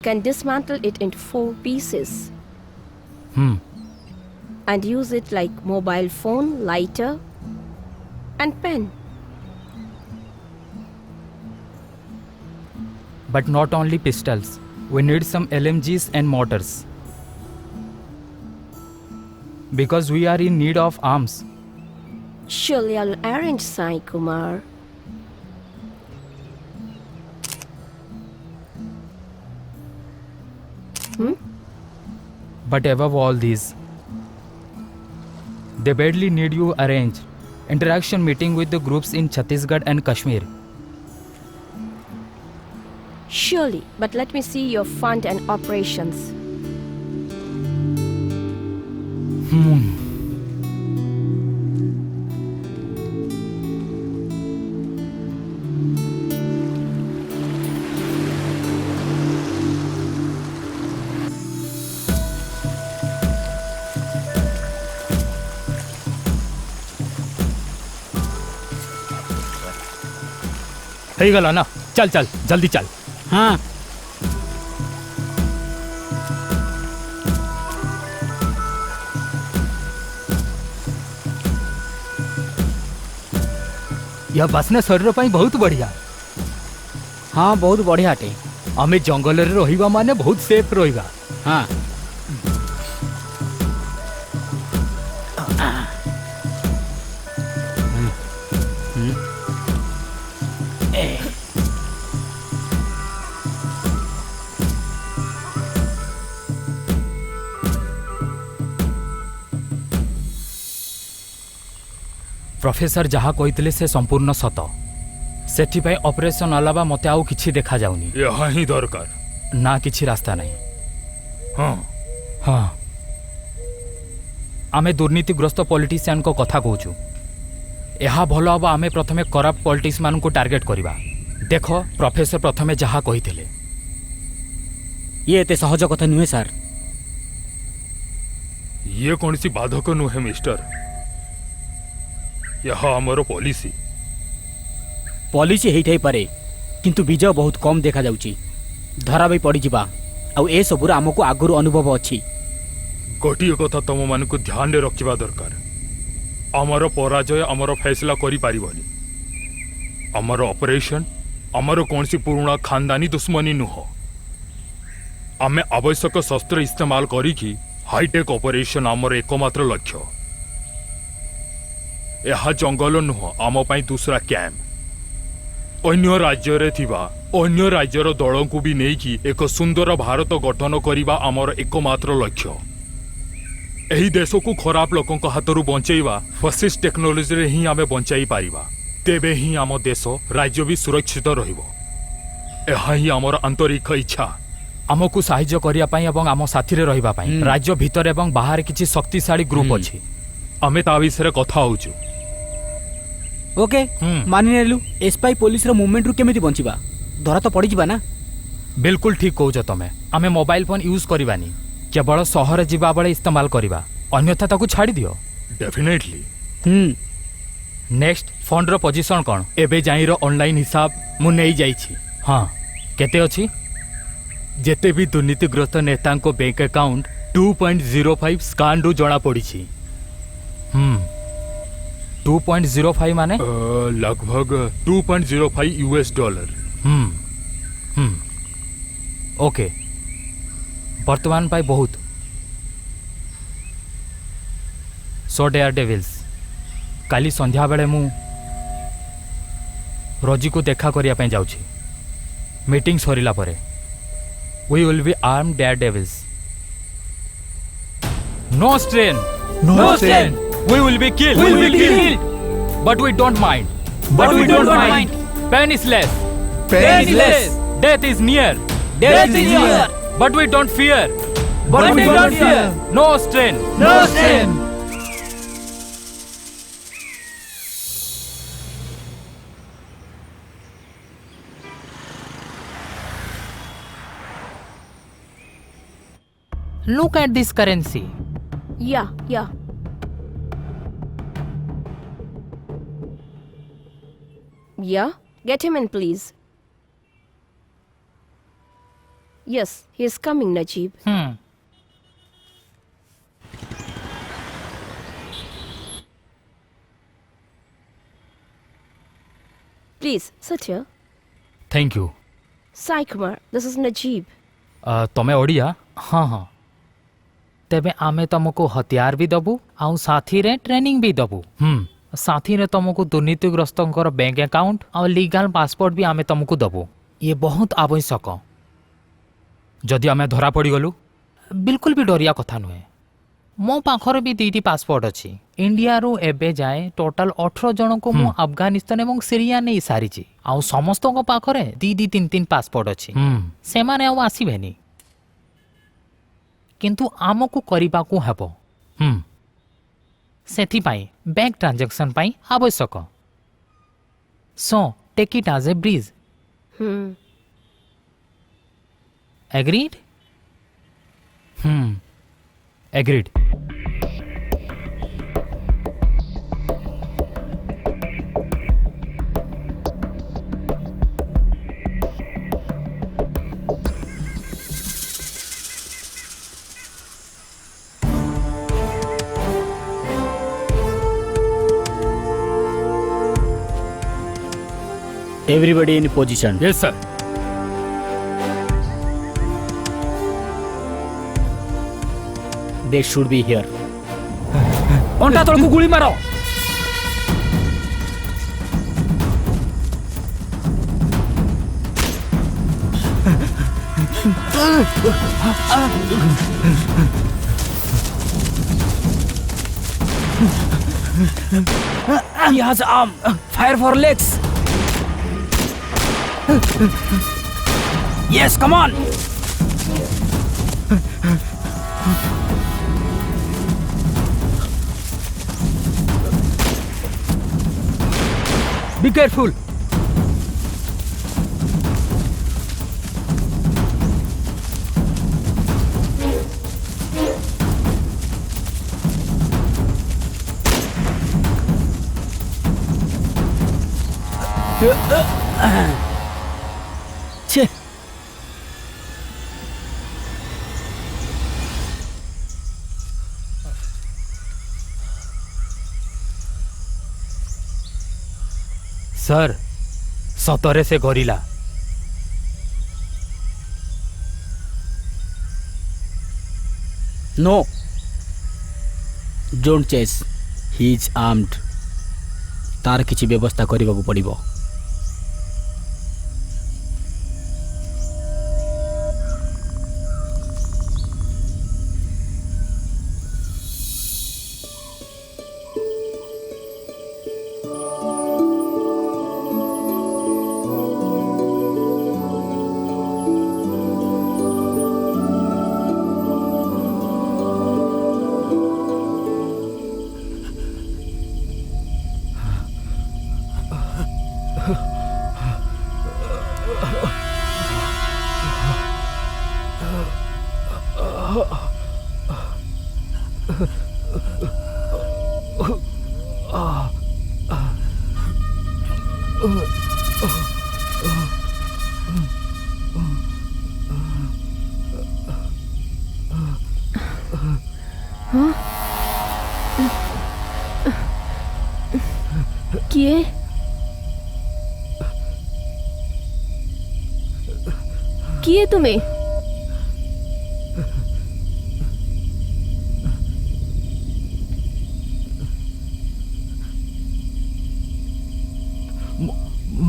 can dismantle it into 4 pieces. And use it like mobile phone, lighter, and pen. But not only pistols. We need some LMGs and mortars. Because we are in need of arms. Surely I'll arrange, Sai Kumar. But above all these, they badly need you arrange interaction meeting with the groups in Chhattisgarh and Kashmir. Surely, but let me see your fund and operations. ହେଇଗଲା ନା ଚାଲ ଚାଲ ଜଲ୍ଦି ଚାଲ हाँ यह ବାସ୍ନା ଶରୀର ପାଇଁ ବହୁତ ବଢ଼ିଆ हाँ बहुत बढ़िया अटे ଆମେ ଜଙ୍ଗଲରେ ରହିବା ମାନେ ବହୁତ ସେଫ୍ ରହିବା हाँ ପ୍ରଫେସର ଯାହା କହିଥିଲେ ସେ ସମ୍ପୂର୍ଣ୍ଣ ସତ ସେଥିପାଇଁ ଅପରେସନ ଅଲାବା ମୋତେ ଆଉ କିଛି ଦେଖାଯାଉନି ଏହା ହିଁ ଦରକାର ନା କିଛି ରାସ୍ତା ନାହିଁ ହଁ ହଁ ଆମେ ଦୁର୍ନୀତିଗ୍ରସ୍ତ ପଲିଟିସିଆନଙ୍କ କଥା କହୁଛୁ ଏହା ଭଲ ହେବ ଆମେ ପ୍ରଥମେ କରପ୍ଟ ପଲିଟିକ୍ସମାନଙ୍କୁ ଟାର୍ଗେଟ୍ କରିବା ଦେଖ ପ୍ରଫେସର ପ୍ରଥମେ ଯାହା କହିଥିଲେ ये एते सहज कथा नुहे सार ଇଏ କୌଣସି ବାଧକ ନୁହେଁ ମିଷ୍ଟର ଏହା ଆମର ପଲିସି पॉलिसी हेई पारे किंतु विजय बहुत कम देखा जाउची धरा भी पड़ी जिबा आउ ए सबुर हमको आगुर अनुभव अछि ଗୋଟିଏ କଥା ତମମାନଙ୍କୁ ଧ୍ୟାନରେ ରଖିବା ଦରକାର ଆମର ପରାଜୟ ଆମର ଫୈସଲା କରିପାରିବନି ଆମର ଅପରେସନ ଆମର କୌଣସି ପୁରୁଣା ଖାନଦାନୀ ଦୁଶ୍ମନୀ ନୁହଁ ଆମେ ଆବଶ୍ୟକ ଶସ୍ତ୍ର ଇସ୍ତେମାଲ କରିକି ହାଇଟେକ୍ ଅପରେସନ ଆମର ଏକମାତ୍ର ଲକ୍ଷ୍ୟ ଏହା ଜଙ୍ଗଲ ନୁହଁ ଆମ ପାଇଁ ଦୁସରା କ୍ୟାମ୍ପ ଅନ୍ୟ ରାଜ୍ୟରେ ଥିବା ଅନ୍ୟ ରାଜ୍ୟର ଦଳଙ୍କୁ ବି ନେଇକି ଏକ ସୁନ୍ଦର ଭାରତ ଗଠନ କରିବା ଆମର ଏକମାତ୍ର ଲକ୍ଷ୍ୟ ଏହି ଦେଶକୁ ଖରାପ ଲୋକଙ୍କ ହାତରୁ ବଞ୍ଚାଇବା ଫାସିଷ୍ଟ ଟେକ୍ନୋଲୋଜିରେ ହିଁ ଆମେ ବଞ୍ଚାଇ ପାରିବା ତେବେ ହିଁ ଆମ ଦେଶ ରାଜ୍ୟ ବି ସୁରକ୍ଷିତ ରହିବ ଏହା ହିଁ ଆମର ଆନ୍ତରିକ ଇଚ୍ଛା ଆମକୁ ସାହାଯ୍ୟ କରିବା ପାଇଁ ଏବଂ ଆମ ସାଥିରେ ରହିବା ପାଇଁ ରାଜ୍ୟ ଭିତରେ ଏବଂ ବାହାରେ କିଛି ଶକ୍ତିଶାଳୀ ଗ୍ରୁପ ଅଛି ଆମେ ତା ବିଷୟରେ କଥା ହଉଛୁ ओके मानि नेलु एसपाई पुलिस रो मूवमेंट रु केमिति बंचिबा धरा तो पड़ी जिबा ना बिल्कुल ठीक कहूछ तमे आमे मोबाइल फोन यूज करबानी केवल शहर जिबा बेले इस्तेमाल करबा अन्यथा ताकू छाड़ी दियो डेफिनेटली नेक्स्ट फंड रो पोजीशन कोन एबे जाई रो ऑनलाइन हिसाब मु नै जाईछि हां केते अछि जेते भी दुर्नीतिग्रस्त नेता को बैंक अकाउंट 2.05 स्कैन रु जणा पड़ीछि 2.05 माने लगभग 2.05 यूएस डॉलर ओके वर्तमान पाई बहुत 100 डेयर डेविल्स काली संध्या बेले मु रोजी को देखा करिया पे जाउछि मीटिंग सरिला परे we will be armed daredevils no strain we will be killed but we don't mind pain is less death is near but we don't fear no strain look at this currency Yeah. Yeah? Get him in, please. Yes, he is coming, Najib. Please, sit here. Thank you. Sai Kumar, this is Najib. ତମେ ଓଡ଼ିଆ? ହଁ ହଁ। ତେବେ ଆମେ ତମକୁ ହତିଆର ବି ଦବୁ ଆଉ ସାଥିରେ ଟ୍ରେନିଂ ବି ଦବୁ। ସାଥିରେ ତମକୁ ଦୁର୍ନୀତିଗ୍ରସ୍ତଙ୍କର ବ୍ୟାଙ୍କ ଆକାଉଣ୍ଟ ଆଉ ଲିଗାଲ ପାସପୋର୍ଟ ବି ଆମେ ତମକୁ ଦବୁ। ଇଏ ବହୁତ ଆବଶ୍ୟକ। ଯଦି ଆମେ ଧରା ପଡ଼ିଗଲୁ ବିଲକୁଲ ବି ଡରିବା କଥା ନୁହେଁ। ମୋ ପାଖରେ ବି 2ଟି ପାସପୋର୍ଟ ଅଛି। ଇଣ୍ଡିଆରୁ ଏବେ ଯାଏ ଟୋଟାଲ 18 ଜଣଙ୍କୁ ମୁଁ ଆଫଗାନିସ୍ତାନ ଏବଂ ସିରିଆ ନେଇ ସାରିଛି। ଆଉ ସମସ୍ତଙ୍କ ପାଖରେ 2-3 ପାସପୋର୍ଟ ଅଛି। ସେମାନେ ଆଉ ଆସିବେନି, କିନ୍ତୁ ଆମକୁ କରିବାକୁ ହେବ। ସେଥିପାଇଁ ବ୍ୟାଙ୍କ ଟ୍ରାଞ୍ଜାକ୍ସନ ପାଇଁ ଆବଶ୍ୟକ। So take it as a bridge. Agreed? Agreed. Everybody in position. Yes, sir. They should be here. ଅଣ୍ଟା ତଳକୁ ଗୁଳି ମାର। He has arm. Fire for legs. Yes, come on. Be careful. छे सर सतरे से gorilla. No. Don't chase. He is armed. तार किछि व्यवस्था କରିବାକୁ ପଡ଼ିବ। किए किए तुम्हें?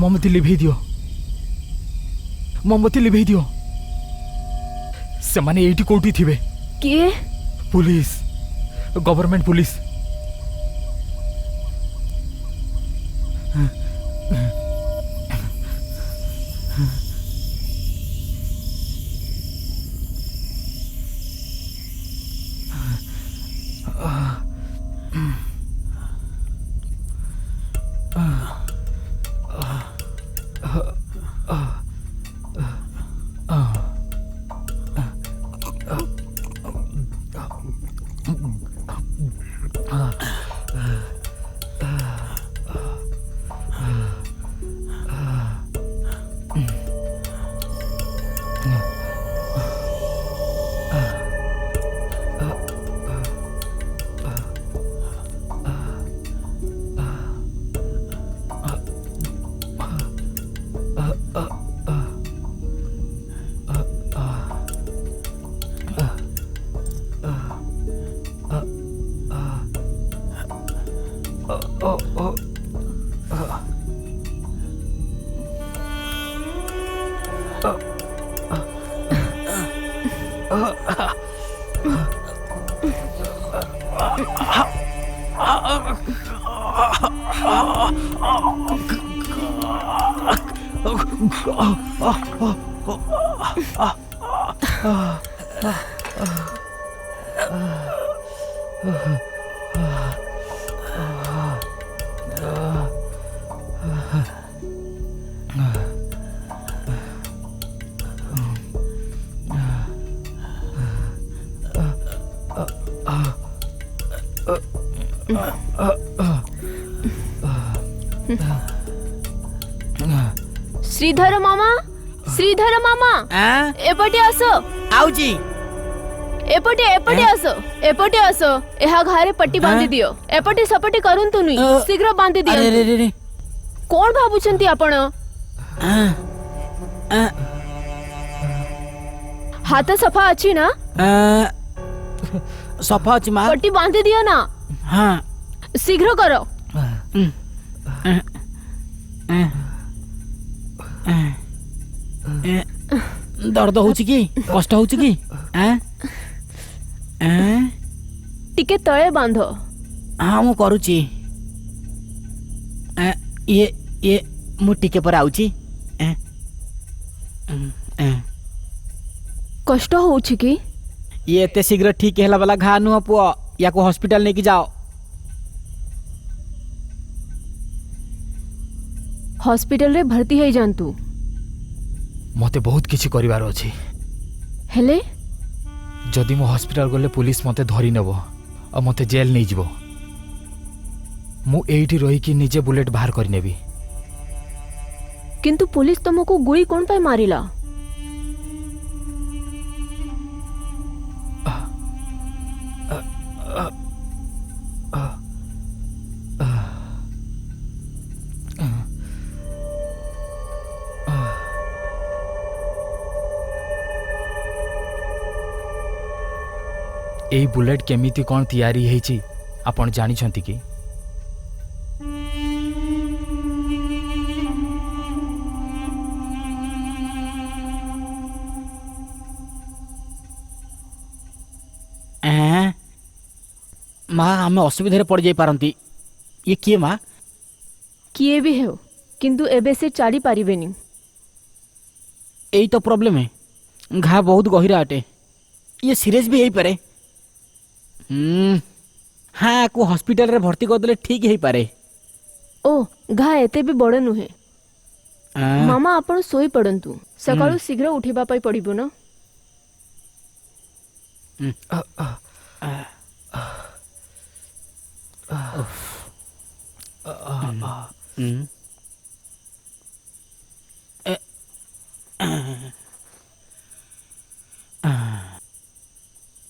मोमबत्ती लिभेई दियो, मोमबत्ती लिभेई दियो। सेमाने एइटी कोठी थिबे। किए? Police, government police. श्रीधर मामा, श्रीधर मामा, एपटे आस, आउची एपटे एपटे आस, एपटे आस। एहा घारे पट्टी बांधी दियो। एपटे सपटे करंतु नुई, शीघ्र बांधी दियो। अरे रे रे कोण भाबुचंती आपण? हाथ सफा अछि ना? सफा अछि मां। पट्टी बांधी दियो ना। हाँ शीघ्र करो। दर्द होउची की कष्ट होउची की टिके तळे बांधो। हाँ मु करूची ये मु टिके पर आउची कष्ट होउची की? ये एते शीघ्र ठीक होला वाला घा नुह पुआ या को हॉस्पिटल लेके जाओ। हॉस्पिटल रे भर्ती है जानतु। मते बहुत किछि करिवार अछि। हेले जदि मो हॉस्पिटल गले पुलिस मते धरि नेबो आ मते जेल नै जिवो। मु एइठी रही कि निजे बुलेट बाहर करि नेबी। किंतु पुलिस तुमको गुली कोन पे मारिला? एई बुलेट केमिति कोन तैयारी हेछि आपण जानि छंती कि? माँ आम असुविधा पड़ जाई पारंती। ये किए माँ? किए भी हो किंतु एबे से चली पारिबेनी। यही तो प्रॉब्लम है। घा बहुत गहिरा अटे। ये सीरियस भी पारे। हाँ को हॉस्पिटल रे भर्ती कर देले ठीक ही पारे। ओ घा एते भी बड़ नुहे। मामा आपण सोई पड़ंतु। सकाळु शीघ्र उठिबा पई पड़िबो न।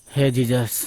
हे जीसस।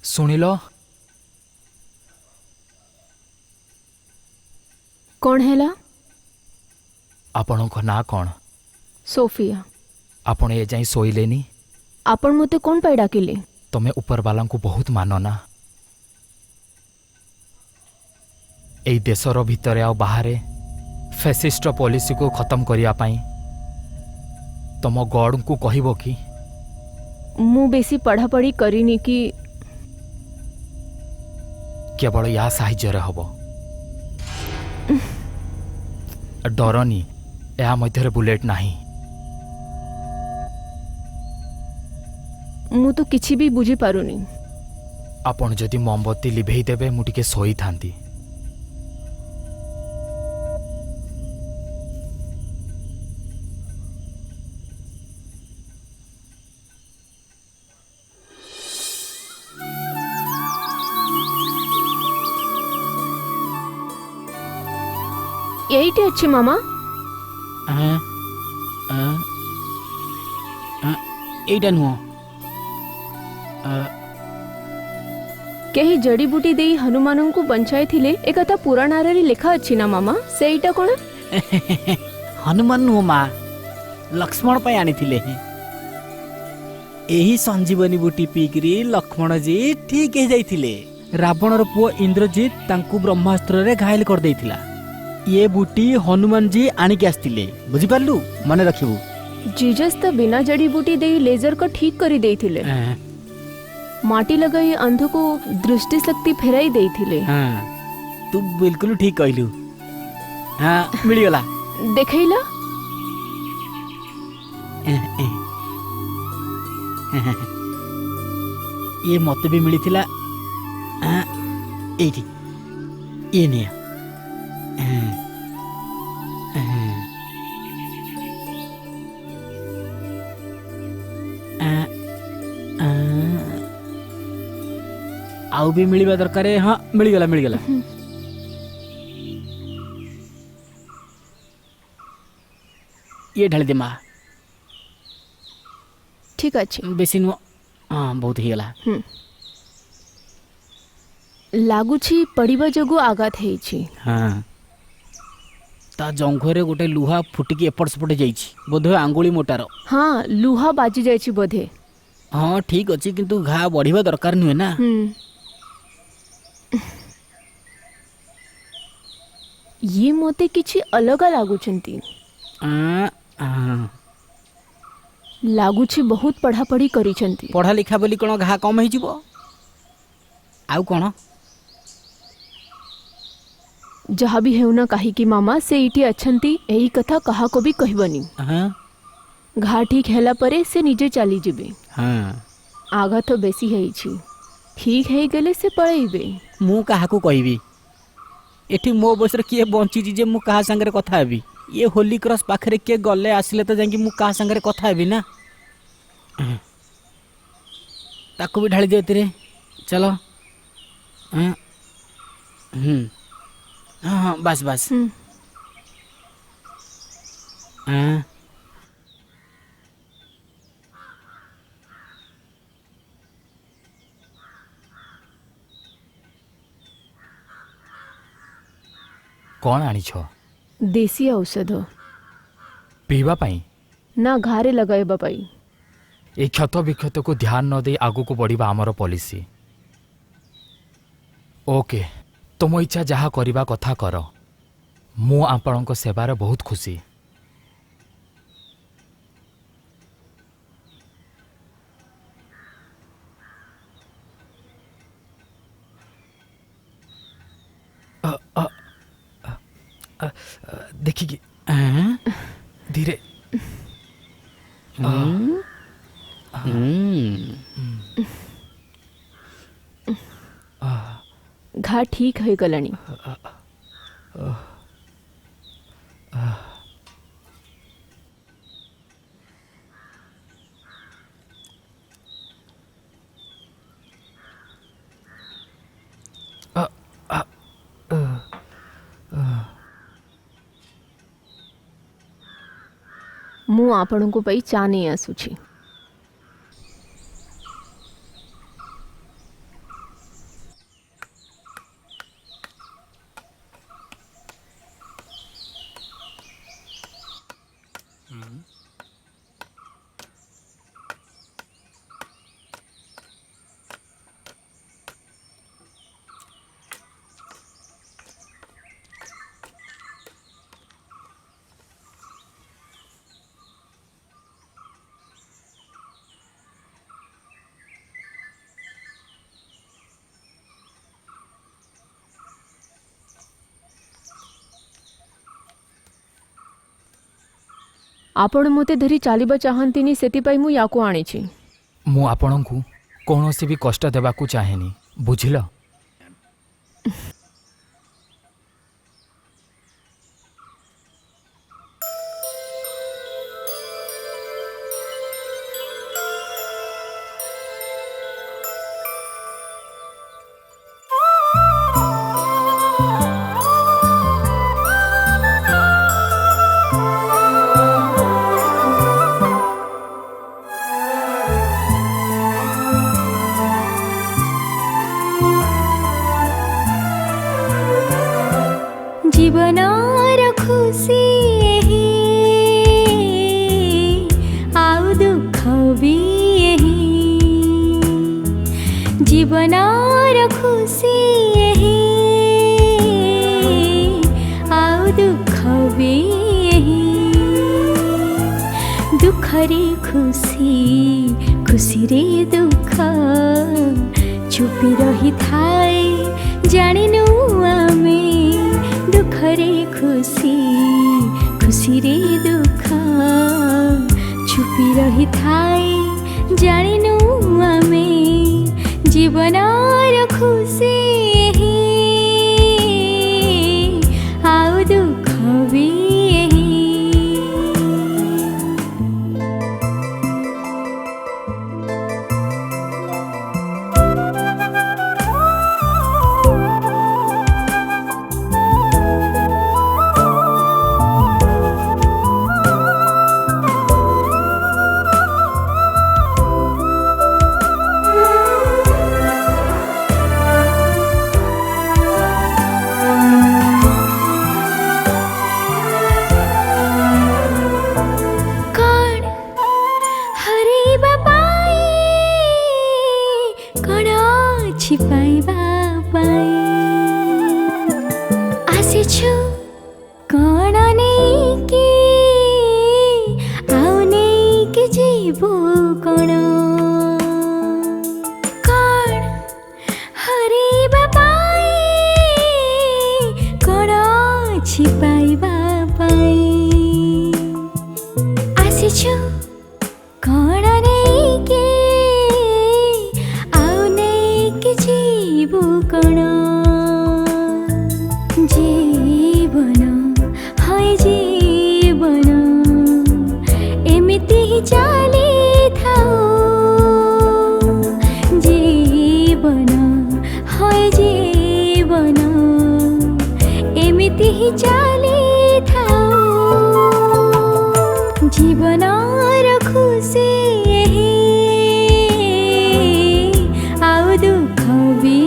ଶୁଣିଲ कौन हैला? ଆପଣଙ୍କ ନାଁ କ'ଣ? सोफिया। ଆପଣ ଏ ଯାଇ ଶୋଇଲେନି? आपण मते कौन पाई डाकिले? ତମେ ଉପରବାଲାଙ୍କୁ ବହୁତ ମାନ ନା? ଏଇ ଦେଶର ଭିତରେ ଆଉ ବାହାରେ ଫ୍ୟାସିଷ୍ଟ ପଲିସିକୁ ଖତମ କରିବା ପାଇଁ ତମ ଗଡଙ୍କୁ କହିବ କି? ମୁଁ ବେଶୀ ପଢ଼ାପଢ଼ି କରିନି କି କେବଳ ୟା ସାହାଯ୍ୟରେ ହବ। ଡରନି, ଏହା ମଧ୍ୟରେ ବୁଲେଟ୍ ନାହିଁ। ମୁଁ ତ କିଛି ବି ବୁଝି ପାରୁନି। ଆପଣ ଯଦି ମୋମବତୀ ଲିଭେଇ ଦେବେ ମୁଁ ଟିକେ ଶୋଇଥାନ୍ତି। ଏଇଠି ଅଛି ମାମା। ଏଇଟା ନୁହଁ। କେହି ଜଡ଼ିବୁଟି ଦେଇ ହନୁମାନଙ୍କୁ ବଞ୍ଚାଇଥିଲେ ଏକଥା ପୁରାଣରେ ଲେଖା ଅଛି ନା ମାମା? ସେଇଟା କ'ଣ? ହନୁମାନ ନୁହଁ ମା, ଲକ୍ଷ୍ମଣ ପାଇଁ ଆଣିଥିଲେ। ଏହି ସଞ୍ଜୀବନୀ ବୁଟି ପିଇକିରି ଲକ୍ଷ୍ମଣଜୀ ଠିକ ହେଇଯାଇଥିଲେ। ରାବଣର ପୁଅ ଇନ୍ଦ୍ରଜିତ ତାଙ୍କୁ ବ୍ରହ୍ମାସ୍ତ୍ରରେ ଘାୟଲ କରିଦେଇଥିଲା। ये बुटी हनुमान जी आनिक आसतिले, बुझिपारलु? मने रखिबु। जीजस तो बिना जड़ीबूटी दे लेजर को ठीक करी देइथिले। माटी लगाई अंध को दृष्टि शक्ति फेराई देइथिले। तू बिल्कुल ठीक कहलु। हां मिली गला। देखैला? ये मते भी मिली थिला। एठी ये निया। आउ भी मिलवा दरकार है। हाँ मिलगला मिलगला। ये ढाली दे माँ। ठीक अच्छे। बेसी नु हाँ बहुत ही गला। लागुछि पड़िबा जगु आघात हेछि। हाँ ता जंघरे गोटे लुहा फुटिकी एपट सेपटे जाइछि, बोधे आंगुली मोटार। हाँ लुहा बाजी जाइछि बोधे। हाँ ठीक अच्छे किंतु घा बढ़िबा दरकार नुहे ना। ये मोते किछि अलग लागुछंती। लागुछि बहुत पढ़ापढ़ी करिछंती। पढ़ा लिखा बोली कोन घा कम हे जिवो? आउ कोन? जहाँ भी हेउना कही कि मामा से इठी अच्छंती एही कथा कहा को भी कहबनी। घा ठीक हैला परे से निजे चली जिबे। आघा तो बेसी हेछि, ठीक है गले से पळेइबे। मु काहा को कहबी? एठी मो बसर किए बंची जे मु काहा संगे कथा हेबी? ये होली क्रॉस पाखरे के गले आसिले तो जांगी मु काहा संगे कथा हेबी ना। ताको भी ढाली देते रे। चलो। हाँ बस बस। कौन आनी छो? देसी औषध पीवा पाई ना घारे लगाइबा पाई। ए क्षत विक्षत को ध्यान न दे आगु को बढ़िबा हमर पॉलिसी। ओके तुम इच्छा जहा करिबा कथा कर। मु आपणक सेवार बहुत खुशी। देखिए धीरे। घा ठीक है गलानी। मु आपन को पई चा नहीं आसुछि। आपण मते धरी चलवा चाहती से मुझे आनी मु आपण को कौन से भी कष्ट देवाकू चाहेनी बुझिल। जीवनार खुशी यही आउ दुख भी यही जीवनार खुशी यही आउ दुख भी यही दुख रे खुशी खुशी रे दुख चुपी रही थाए जानिनु आमे दुख रे खुशी खुशी रे दुख चुपी रही थाए जानिनु आमे जीवनार खुशी यही आउ दुख भी यही छिपाइबा आसिछु कण नेकी आउ नेकी जीवो कण कण हरिबा कण छिपाइबा आसिछु कण नेकी कण जीवन है जीवन एमिति ही चली थाओ जीवन है जीवन एमिति ही चली थाओ जीवनार खुशी यही आउ दुख भी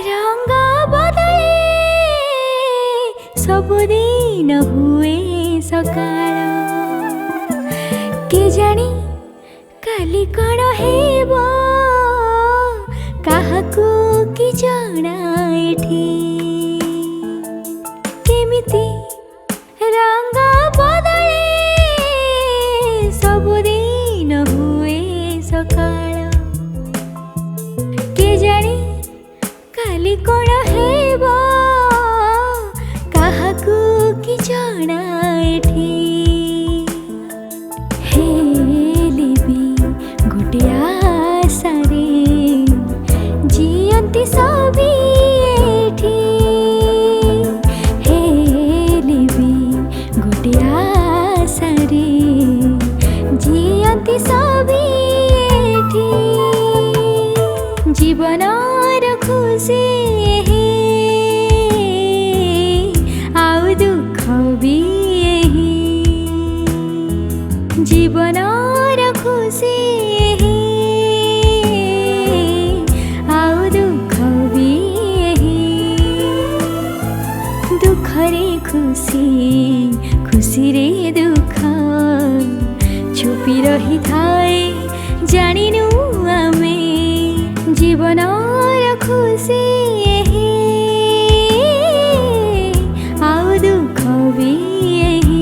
रंग बदले सबुदिन हुए सकाळ के जानी काली कण हेब काहाकू कि जणा एठी केमिति रंग बदले सबुदिन हुए सकाळ के जानी काली कण हेब काहाकू कि जणा एठी हेले भी गोटे आशारे जियंती सभी एठी हेले भी गोटे आशारे जियंती सभी एठी जीवनार खुशी यही आउ दुख भी यही जीवनार खुशी यही आउ दुख भी यही दुख रे ଲୁପି ରହିଥାଏ ଜାଣିନୁ ଆମେ ଜୀବନର ଖୁସି ଏହି ଆଉ ଦୁଃଖ ବି ଏହି।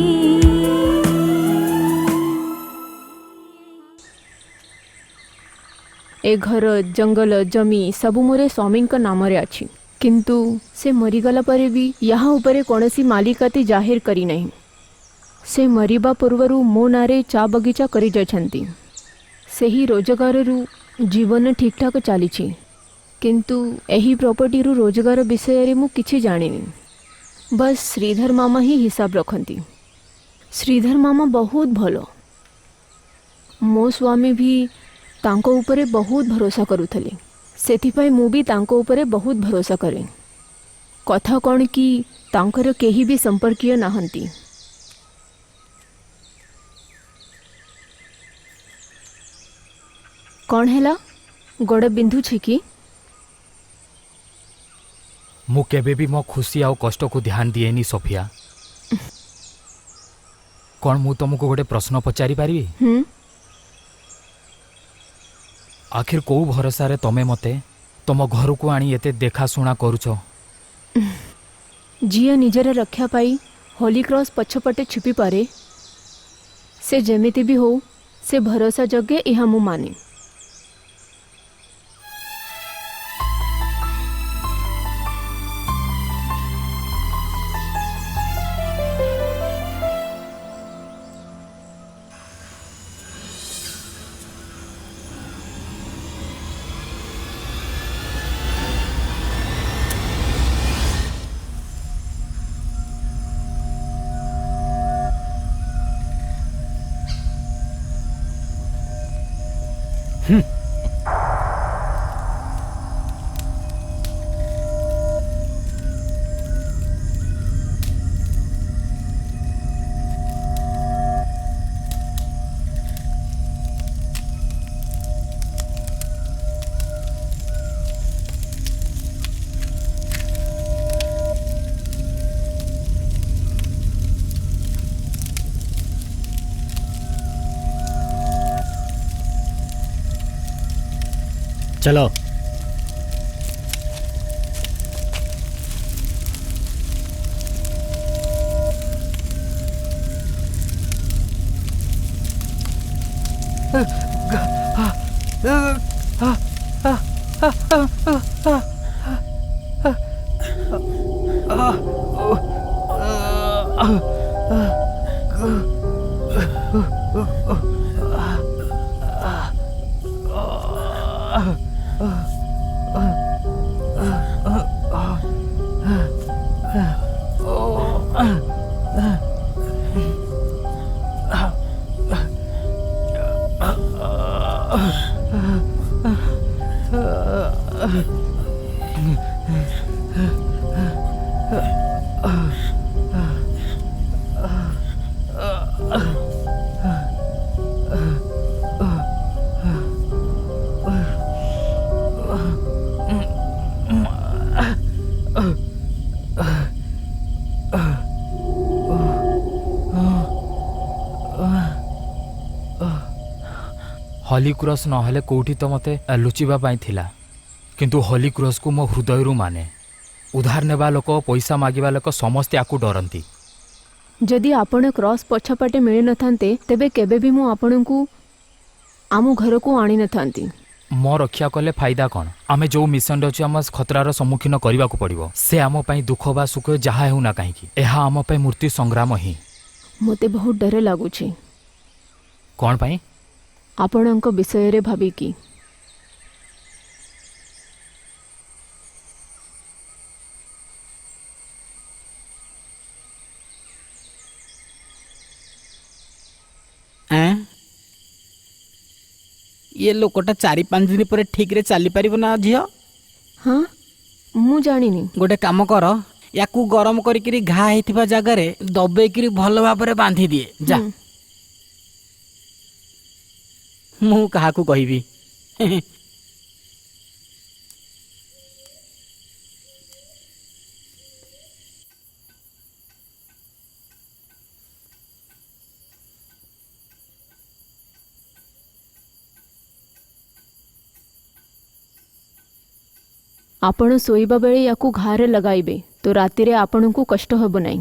ए घर जंगल जमी सबु मोरे स्वामीଙ୍କ नामरे अछि किंतु से मरीगला परे भी यहाँ उपरे कौनसी मालिकाती जाहिर करी नहीं। से मरिबा पूर्वरु मो नारे चा बगीचा करी जाछंती। सेही रोजगाररु जीवन ठीक ठाक चलीछि किंतु एही प्रॉपर्टी रु रोजगार विषय रे मु किछि जानिनी। बस श्रीधर मामा ही हिसाब रखंती। श्रीधर मामा बहुत भलो। मो स्वामी भी तांको उपरे बहुत भरोसा करुथले सेथिपाई मु भी तांको उपरे बहुत भरोसा करे। कथा कौन कि तांकर केही भी संपर्कीय नाहंती। कौन हैला गोड़ बिंदु छी कि मु केबे भी मो खुशी आउ कष्ट को ध्यान दिएनी सोफिया। कौन मु तुमको गोटे प्रश्न पचारि पारिबी? आखिर को भरोसा रे तमे मते तुम घर को आनी एते देखा शुणा करूछ? जिया निजर रक्षा पाई होली क्रॉस पछपटे छिपी पारे से जेमिति भी हो से भरोसा जगे इहा मु माने। चलो हॉली क्रॉस नहले कोठी तो मते लुचिबा पाई थिला किंतु हॉली क्रॉस को मो हृदय रु माने। उधार नेबा लोक पैसा मागिबा लोक समस्त आकु डरंती। जदि आपण क्रॉस पछपटे मिली न थांते तेबे केबे भी मु आपण को आमु घर को आनी न थांती। मो रक्षा कले फायदा कौन? आमे जो मिशन अछि हम खतरार सम्मुखीन करबा को पड़िबो। से आम पई दुख बा सुख जहा हेउ ना काहे कि एहा आम पई मृत्यु संग्राम ही। मते बहुत डर लागुछि। कौन पई? आपणक विषय रे भाबी की ये लोकटा 4-5 दिन पर ठीक रे चली पारिबो ना झियो? हाँ मु जानिनी। गोटे काम कर याकू गरम करिकिरी घा हेतिबा जगह रे दबेकिरी भल भाबरे बांधी दिए जा। मु कहा को कहिबी। आपण ଶୋଇବା ବେଳେ ୟାକୁ ଘାରେ ଲଗାଇବେ ତ ରାତିରେ ଆପଣଙ୍କୁ କଷ୍ଟ ହେବ ନାହିଁ।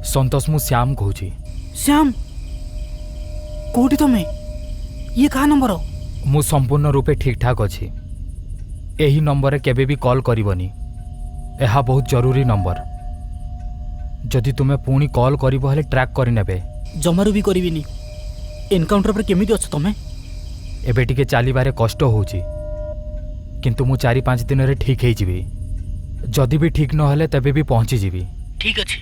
संतोष मु श्याम कहूँ। श्याम कोठी तमे ये कहा नंबर? मु संपूर्ण रूपे ठीक ठाक अच्छी। यही नंबर केबे भी कॉल करिवनी। यह बहुत जरूरी नंबर। जदि तुम्हें पुणी कॉल करिवो हेले ट्रैक करि नेबे। जमारू भी करिविनी। एनकाउंटर पर केमिति अछ तमे? एबे टिके चालिबारे कष्ट होउची, किंतु मु 4-5 दिन रे ठीक हेई जिवि। जदि भी ठीक न हेले तबे भी पहुंची जिवि। ठीक अछि।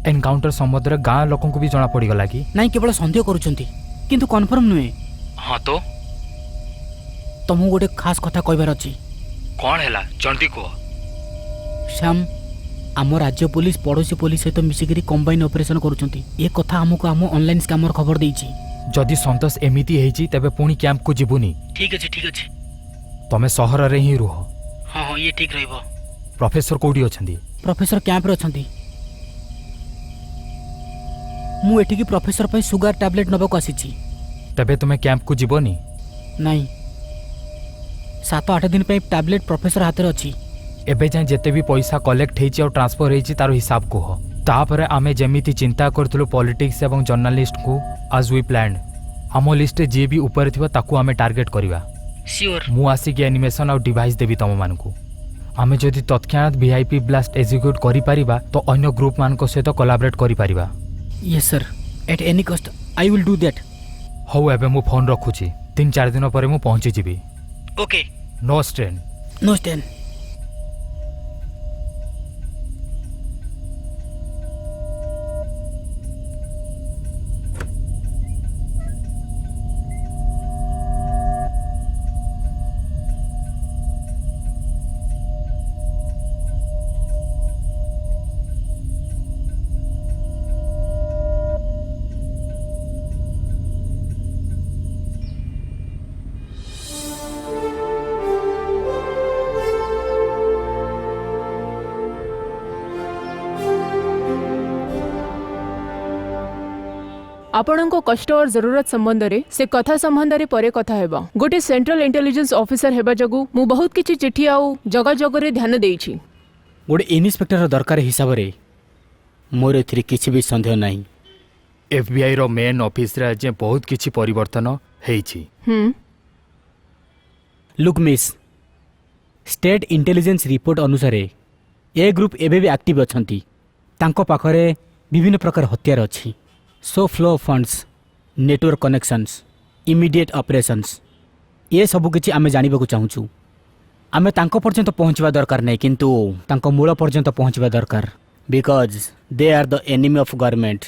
एनकाउंटर संबंध रे गाँ लोकन को भी जना पड़ी गला कि नहीं? केवल संदेह करूछंती किंतु कन्फर्म नुहे। हाँ तो तुमको गोटे खास कथा कहबार अछि। कौन हैला जल्दी कह। श्याम आम राज्य पुलिस पड़ोसी पुलिस सहित मिसिकरी कंबाइन ऑपरेशन करूछंती। ये कथा हमको आम ऑनलाइन स्कैमर खबर देइछि। जदि संतोष एमिति हेइछि तबे पुणी कैंप को जिबुनी। ठीक अछि ठीक अछि। तमे शहर रे ही रुह। हां हां ये ठीक रहइबो। प्रोफेसर कोडी अछंती? प्रोफेसर कैंप रे अछंती। मु एठी की प्रोफेसर पे सुगर टैबलेट नबको आसीछि। तबे तुमे कैंप को जिबोनी? नहीं 7-8 दिन पे टैबलेट प्रोफेसर हाथ रे अछि। एबे जाय जेते भी पैसा कलेक्ट हेइछि और ट्रांसफर हेइछि तारो हिसाब कह। तापरे आमे जेमिति चिंता करथुलो पॉलिटिक्स एवं जर्नलिस्ट को आज वी प्लान आम लिस्ट जे भी ऊपर थिबा ताकू आमे टारगेट करबा। श्योर। मु आसी के एनिमेशन और डिवाइस देबी तम मानकू। आमे जदि तत्क्षणात वीआईपी ब्लास्ट एग्जीक्यूट करि परिबा तो अन्य ग्रुप मान को सहित कोलैबोरेट करि परिबा। Yes sir at any cost I will do that. हो एबे मु फोन रखुची। 3-4 दिन परे मु पहुंची जिबी। Okay. No strain. No strain. आपणको कष्ट और जरूरत संबंध रे से कथा संबंध रे परे कथा हेबा। गोटे सेंट्रल इंटेलिजेंस ऑफिसर हेबा जगु मु बहुत किछि चिठी आउ जगह जगह रे ध्यान देइछि। गोटे इन्स्पेक्टर दरकार हिसाब रे मोर एथिरे किछि भी संदेह नाही। एफबीआई रो मेन ऑफिस रे आज बहुत किछि परिवर्तन हेइछि। Look miss state intelligence report अनुसार ए ग्रुप एबे भी एक्टिव अछंती। तांको पाखरे विभिन्न प्रकार हथियार अछि। So flow of funds, network connections, immediate operations ये सब किछि आमे जानिबा को चाहूछु। आमे तांको पर्यंत पहुंचवा दरकार नै किंतु तांको मूल पर्यंत पहुंचवा दरकार। Because they are the enemy of government.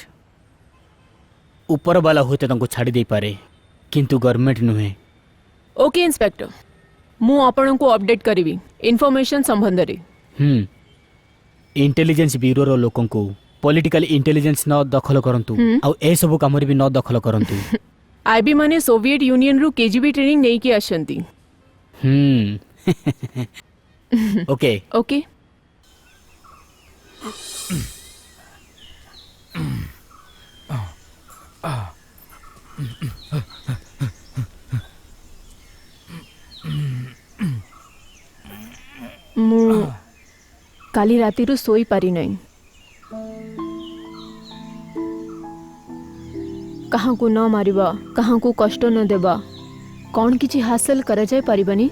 ऊपर वाला होते तांको छाड़ी दे पारे किंतु गवर्नमेंट नुहे। ओके इंस्पेक्टर ମୁଁ ଆପଣଙ୍କୁ ଅପଡେଟ୍ କରିବି ଇନଫର୍ମେସନ୍ ସମ୍ବନ୍ଧରେ। इंटेलिजेंस ब्यूरो रो लोकन को पॉलिटिकल इंटेलिजेंस न दखल करंतु आउ ए सब कामरे भी न दखल करंतु। आईबी माने सोवियत यूनियन रु केजीबी ट्रेनिंग नहीं की आसंती। ओके ओके ମୁଁ କାଲି ରାତିରୁ ଶୋଇ ପାରି ନାହିଁ। କାହାକୁ ନ ମାରିବା, କାହାକୁ କଷ୍ଟ ନ ଦେବା, କ'ଣ କିଛି ହାସଲ କରାଯାଇ ପାରିବନି?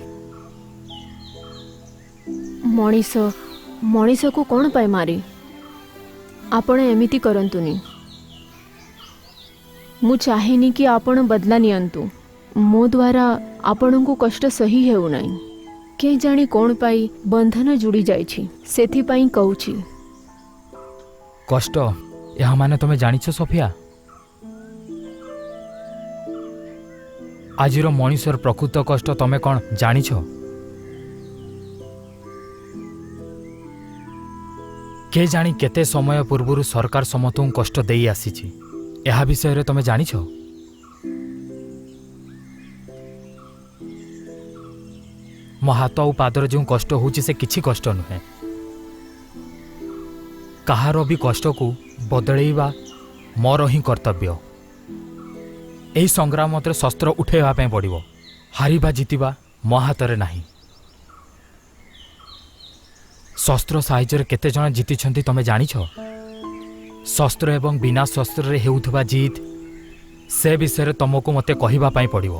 ମଣିଷକୁ କ'ଣ ପାଇଁ ମାରେ? ଆପଣ ଏମିତି କରନ୍ତୁନି। ମୁଁ ଚାହେଁନି କି ଆପଣ ବଦଲା ନିଅନ୍ତୁ। ମୋ ଦ୍ୱାରା ଆପଣଙ୍କୁ କଷ୍ଟ ସହି ହେଉନାହିଁ। କେଜାଣି କ'ଣ ପାଇଁ ବନ୍ଧନ ଯୋଡ଼ି ଯାଇଛି, ସେଥିପାଇଁ କହୁଛି। କଷ୍ଟ ଏହା ମାନେ ତମେ ଜାଣିଛ ସୋଫିଆ? ଆଜିର ମଣିଷର ପ୍ରକୃତ କଷ୍ଟ ତମେ କ'ଣ ଜାଣିଛ? କେଜାଣି କେତେ ସମୟ ପୂର୍ବରୁ ସରକାର ସମସ୍ତଙ୍କୁ କଷ୍ଟ ଦେଇ ଆସିଛି, ଏହା ବିଷୟରେ ତମେ ଜାଣିଛ? ମୋ ହାତ ଆଉ ପାଦର ଯେଉଁ କଷ୍ଟ ହେଉଛି ସେ କିଛି କଷ୍ଟ ନୁହେଁ। କାହାର ବି କଷ୍ଟକୁ ବଦଳେଇବା ମୋର ହିଁ କର୍ତ୍ତବ୍ୟ। ଏହି ସଂଗ୍ରାମ ମତେ ଶସ୍ତ୍ର ଉଠାଇବା ପାଇଁ ପଡ଼ିବ। ହାରିବା ଜିତିବା ମୋ ହାତରେ ନାହିଁ। ଶସ୍ତ୍ର ସାହାଯ୍ୟରେ କେତେ ଜଣ ଜିତିଛନ୍ତି ତମେ ଜାଣିଛ? ଶସ୍ତ୍ର ଏବଂ ବିନା ଶସ୍ତ୍ରରେ ହେଉଥିବା ଜିତ୍, ସେ ବିଷୟରେ ତମକୁ ମୋତେ କହିବା ପାଇଁ ପଡ଼ିବ।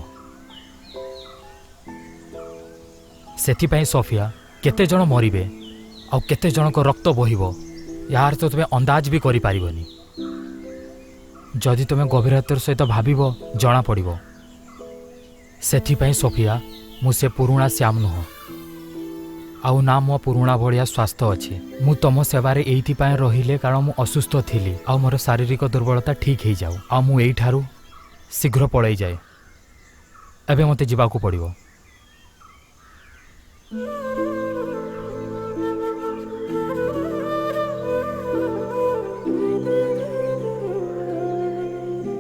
ସେଥିପାଇଁ ସୋଫିଆ, କେତେ ଜଣ ମରିବେ ଆଉ କେତେ ଜଣଙ୍କ ରକ୍ତ ବୋହିବ, ଏହାର ତ ତୁମେ ଅନ୍ଦାଜ ବି କରିପାରିବନି। ଯଦି ତୁମେ ଗଭୀରତାର ସହିତ ଭାବିବ ଜଣାପଡ଼ିବ। ସେଥିପାଇଁ ସୋଫିଆ, ମୁଁ ସେ ପୁରୁଣା ଶ୍ୟାମ ନୁହଁ, ଆଉ ନା ମୋ ପୁରୁଣା ଭଳିଆ ସ୍ୱାସ୍ଥ୍ୟ ଅଛି। ମୁଁ ତମ ସେବାରେ ଏଇଥିପାଇଁ ରହିଲେ କାରଣ ମୁଁ ଅସୁସ୍ଥ ଥିଲି ଆଉ ମୋର ଶାରୀରିକ ଦୁର୍ବଳତା ଠିକ୍ ହେଇଯାଉ, ଆଉ ମୁଁ ଏଇଠାରୁ ଶୀଘ୍ର ପଳାଇଯାଏ। ଏବେ ମୋତେ ଯିବାକୁ ପଡ଼ିବ।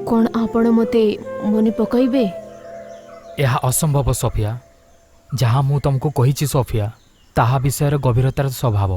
କ'ଣ ଆପଣ ମୋତେ ମନେ ପକାଇବେ? ଏହା ଅସମ୍ଭବ ସୋଫିଆ। ଯାହା ମୁଁ ତମକୁ କହିଛି ସୋଫିଆ, ତାହା ବିଷୟରେ ଗଭୀରତାର ସ୍ୱଭାବ।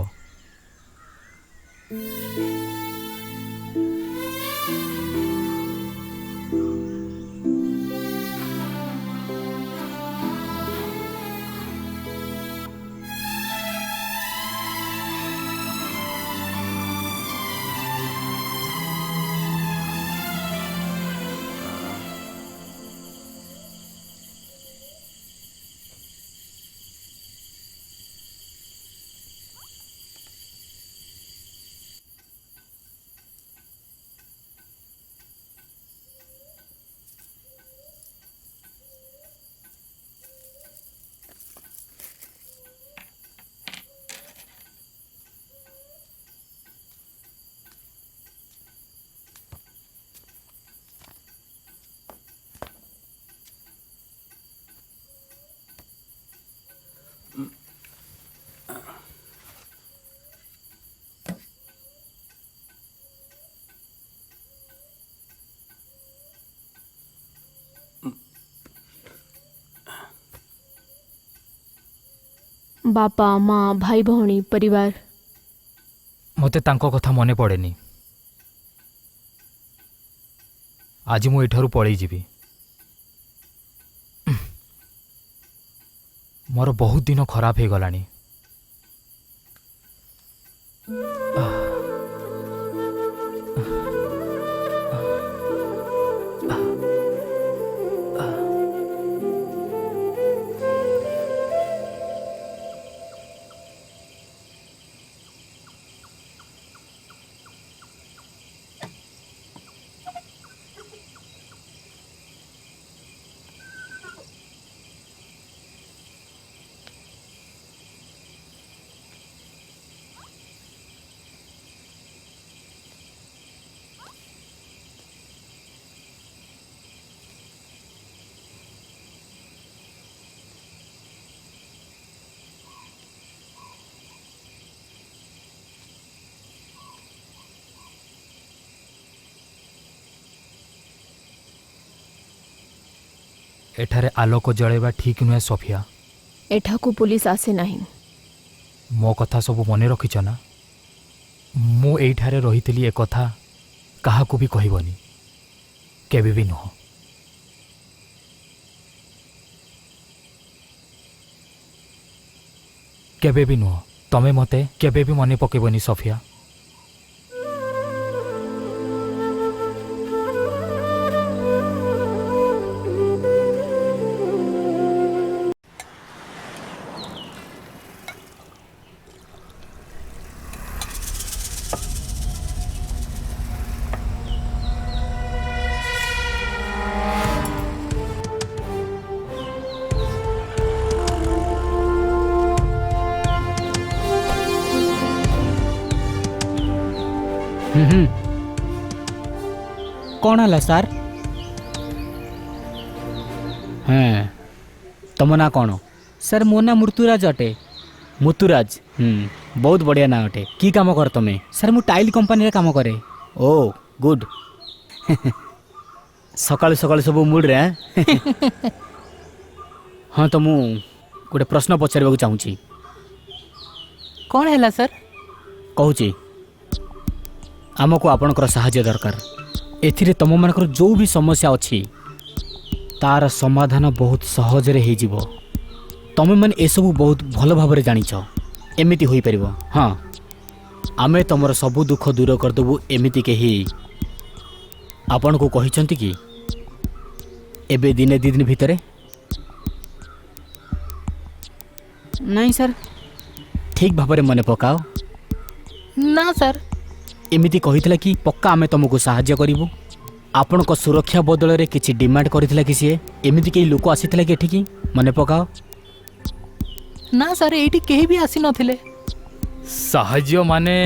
ବାପା, ମା, ଭାଇ ଭଉଣୀ, ପରିବାର। ମୋତେ ତାଙ୍କ କଥା ମନେ ପଡ଼େନି। ଆଜି ମୁଁ ଏଠାରୁ ପଳେଇଯିବି। ମୋର ବହୁତ ଦିନ ଖରାପ ହେଇଗଲାଣି। एठारे आलोक जळेबा ठीक नुहे सोफिया। एठाकू पुलिस आसे नहीं। मो कथा सब मने रखिछ ना? मु एठारे रहितली ए कथा काहाकू भी कहबनी, केबे भी नुह। केबे भी नुह। तमे मते केबे भी मने पकेबनी सोफिया। कौन है सार? हाँ तुम ना कौन? सर मो ना मृत्युराज अटे। मुतुराज? बहुत बढ़िया ना अटे। की काम कर तुम्हें? सर मु टाइल कंपनी रे काम करे। ओ गुड। सकाल सकाल सब मूड रे। हाँ तो मु गोटे प्रश्न पचार चाहूँगी। कौन है सर? कहूँ आमको आपणकर साहाय्य दरकार। एथिरे तुम मानकर जो भी समस्या अच्छी तार समाधान बहुत सहजरे हो जीवो। तुम मैंने ए सब बहुत भल भाव जानिछ। एमिति होई परिबो। हाँ आमे तुमर सब दुख दूर करदेबू। एमिति कही आपण को कहिसंती कि एबे दिने दी दिन भितरे? नहीं सर। ठीक भाव मन पकाओ ना सर। एमिति कहितला कि पक्का आमे तुमको साहाय्य करिवु। आपण को सुरक्षा बदल रे किछि डिमांड करितला कि सी एमिति के लोक आसीतला कि एठिकी? मन पकाओ। ना सर एठी केही भी आसी नथिले। साहाय्य माने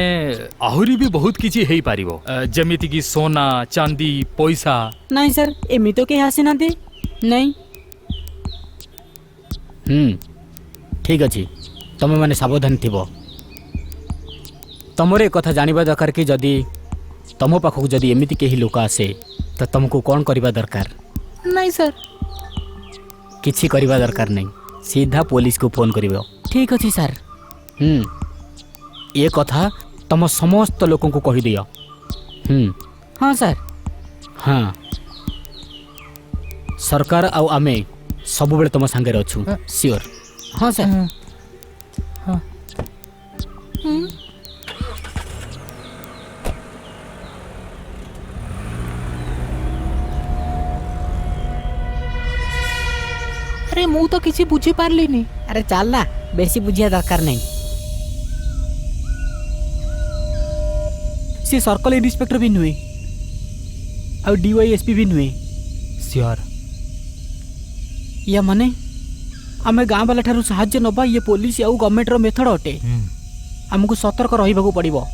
आहुरी भी बहुत किछि हेई पारिबो, जेमिति कि सोना चांदी पैसा। नहीं सर एमि तो केही आसी नाथि। नहीं। ठीक अछि। तुम माने सावधान थिबो। तुमरे कथा जानिबा दरकार कि जदि तुम पाखक जदि एमिति केही लोक आसे तो तुमको कौन करबा दरकार? नहीं सर। किछि करबा दरकार नहीं, सीधा पुलिस को फोन करिवो। ठीक अछि सर। ये कथा तुम समस्त लोकों को कहि दियो। हाँ सर। हाँ सरकार आउ आमे सब बेले तुम संगे रहछु। श्योर? हाँ सर। हाँ। अरे मु तो किसी बुझी पारलिनी। अरे चल ना, बेसी बुझिया दरकार नहीं। सी सर्कल इन्स्पेक्टर भी नुहे और डीवाईएसपी भी नुहे। श्योर? या माने आमे गाँ वाला ठारू साहाय्य नबा ये पुलिस या गवर्नमेंट रो मेथड अटे। हमको सतर्क रहिबाकू पड़िबो।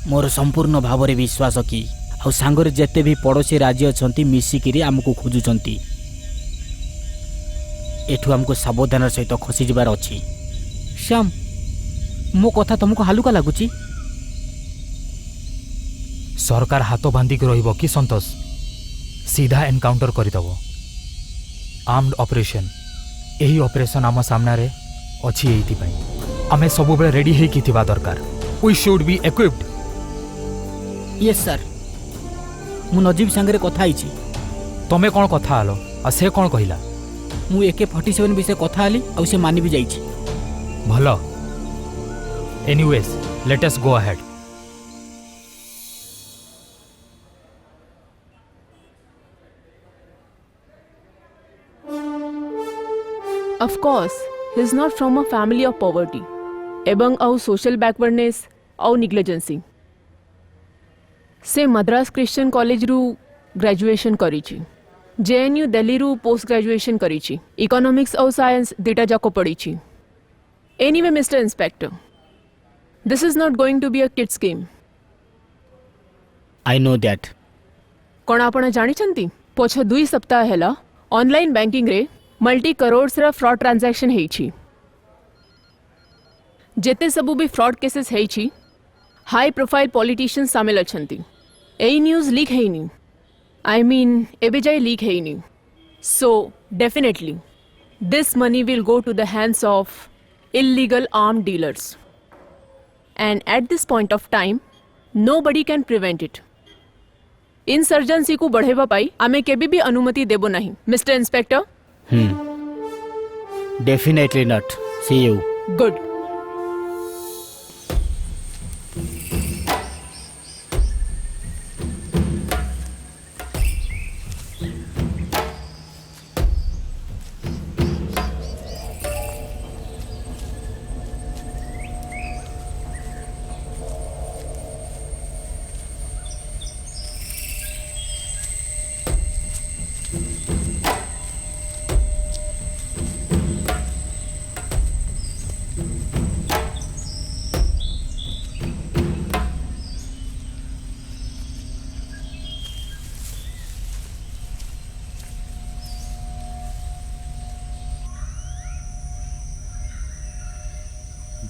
मोर संपूर्ण भाव रे विश्वास कि आ सांगरे जेते भी पड़ोसी राज्य अछंती मिसिकिरी हमको खोजुचंती। एठू हमको सावधान सहित खसी जबार अछि। श्याम मो कथा तुमको हालुका लागुची? सरकार हाथ बांधिक रहिबो कि संतोष सीधा एनकाउंटर करिदबो। आर्म्ड ऑपरेशन यही ऑपरेशन आम सामना रे अछि। एथि पई आमे सब बेले रेडी हे कि थिबा दरकार। We should be equipped. Yes sir. मु नजीब संगे कथा आइछि। तमे कोन कथा आलो आ से कोन कहिला? मु AK-47 विषय कथा आली आ से मानि भी जाइछि। भलो। Anyways let us go ahead. Of course, he is not from a family of poverty. एवं आउ social backwardness आउ negligency. से मद्रास क्रिश्चियन कॉलेज रु ग्रेजुएशन करिछि। JNU दिल्ली रु पोस्ट ग्रेजुएशन करिछि। इकोनॉमिक्स और साइंस डेटा जाको पढ़िछि। Anyway, Mr. Inspector, this is not going to be a kids game. I know that. कोण आपण जानिछंती पछ 2 सप्ताह हेला ऑनलाइन बैंकिंग रे मल्टी करोड़ रा फ्रॉड ट्रांजैक्शन हेछि। जेते सबु भी फ्रॉड केसेस हेछि हाई प्रोफाइल पॉलिटिशियन शामिल अछंती। एई न्यूज़ लीक हेइनी। आई मीन एबे जाय लीक हेइनी। So, definitely, this money will go to the hands of illegal armed dealers. And at this point of time, nobody can prevent it. Insurgency को बढ़ेवा पाई आमे केबी भी अनुमति देबो नहीं. Mr. Inspector? Definitely not. See you. Good.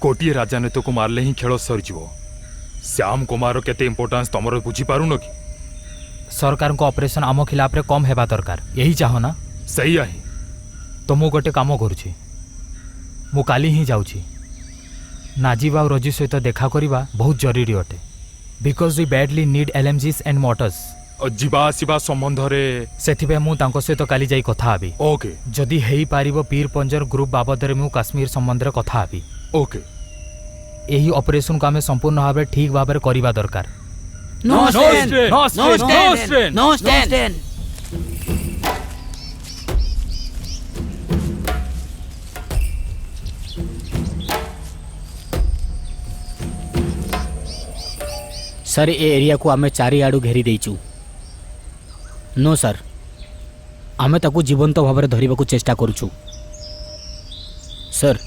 गोटे राजनीति को मारले ही खेल सरीज। श्याम कुमार केते इंपोर्टेंस तुम बुझी पारुन कि? सरकार को ऑपरेशन आम खिलाफ रे कम हेबा दरकार, यही चाहो ना? सही है। तो मु गोटे काम करुछि, मु काली ही जाउछि। नाजीब और रजी सहित देखा करिबा बहुत जरूरी अटे, because we badly need LMGs and motors. जीवा आसीबा संबंध रे सेथिबे मु तांको सहित काली जाई कथा आबी। ओके। जदि हेई पारिबो पीर पंजर ग्रुप बाबद रे मु काश्मीर संबंध रे कथा आबी। ओके। यही ऑपरेशन को आमे संपूर्ण भाव में ठीक भाव में करवा दरकार। No stand, no no stand, no stand. Sir ए एरिया को आमे चारिआडू घेरी देइचु। नो सर, आमे ताकू जीवंत भाव में धरिबा को चेष्टा करूछु। सर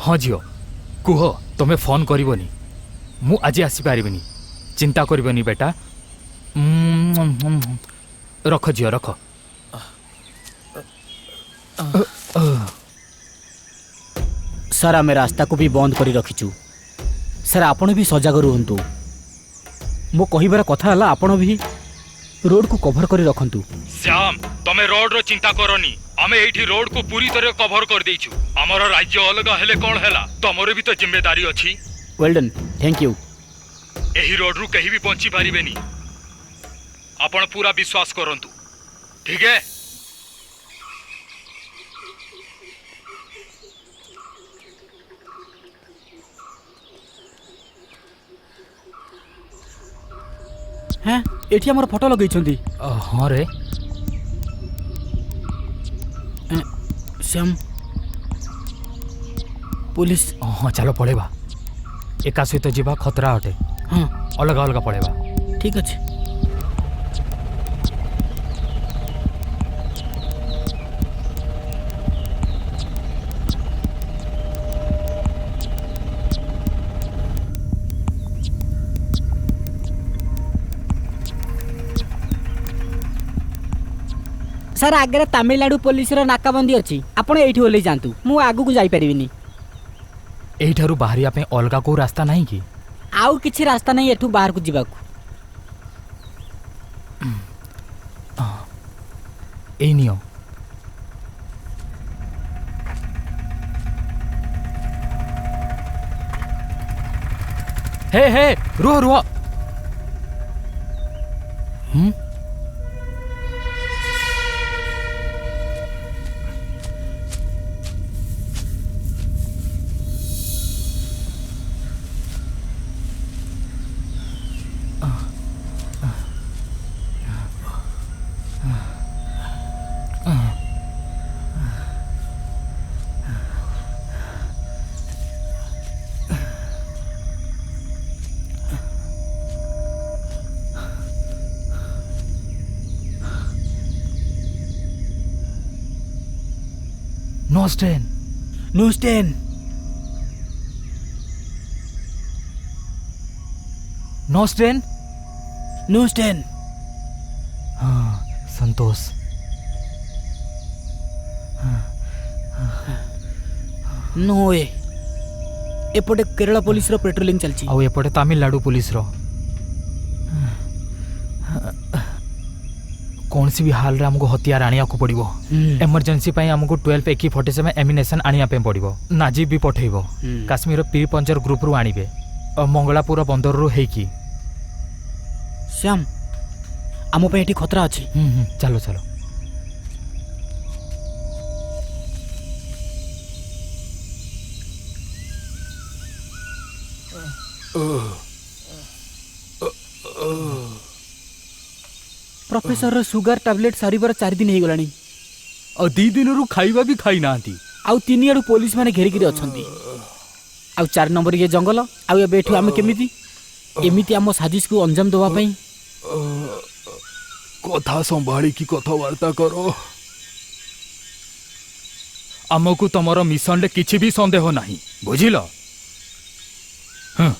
हाँ झील कुह, तुम्हें फोन करनी मु आज आसीपारिनी, चिंता करनी बेटा। रख झील रख। सर आमे रास्ता को भी बंद करी रखीचु। सर आपण भी सजग रुहंतु। मो कहिबार कथा हला आपण भी रोड को कवर करी रखंतु। श्याम तमे रोड रो चिंता करनी, आमे एठी रोड को पूरी तरह कवर कर देइछु। हमर राज्य अलगा हेले कोन हैला, तमरे भी तो जिम्मेदारी अछि। Well done, thank you. एही रोड रु कहीं भी पहुंची पारिबेनी, आपण पूरा विश्वास करंतु, ठीक है? हैं एठी हमर फोटो लगै छंती। हाँ रे श्याम पुलिस। हाँ चलो पड़ेबा, एका सहित जीवा खतरा अटे। हाँ अलग अलग पड़ेबा। ठीक अच्छे। सर आगे तमिलनाडु पुलिस रो नाकाबंदी अच्छी, आपण एठी ओले जानतु, मु आगु को जाई परिबिनी। एठारु बाहरिया पे अलगा को रास्ता नहीं कि? आउ किछि रास्ता नहीं एठु बाहर को जिबाकू। ए नियो हे रुह रुह। No stain no stain no stain no stain हाँ संतोष नो वे एपटे केरला पुलिस रो पेट्रोलिंग चलची आउ एपटे तमिलनाडु पुलिस रो कौन सी भी हाल रे हमको हथियार आनिया को पड़िबो इमरजेंसी पई हमको 12 AK-47 एमिनेशन आनिया पे पड़िबो नाजी भी पठेइबो काश्मीर पीर पंजर ग्रुप रु आनिबे मंगलापुर बंदर रु हेकी श्याम आम पे एठी खतरा अछि चलो चलो प्रोफेसर सुगर टैबलेट सारिबार 4 दिन हे गलानी और 2 दिन रु खाइबा भी खाई नांती आउ 3 आडू पुलिस माने घेरी गिरी अछंती आउ 4 नंबर ये जंगल आउ ए बैठू आमे केमिति एमिति आम साजिश को अंजाम दवा पई कथा संभाली की कथबार्ता करो आमको तमरो मिशन ले किछि भी संदेह नहीं बुझिलो हाँ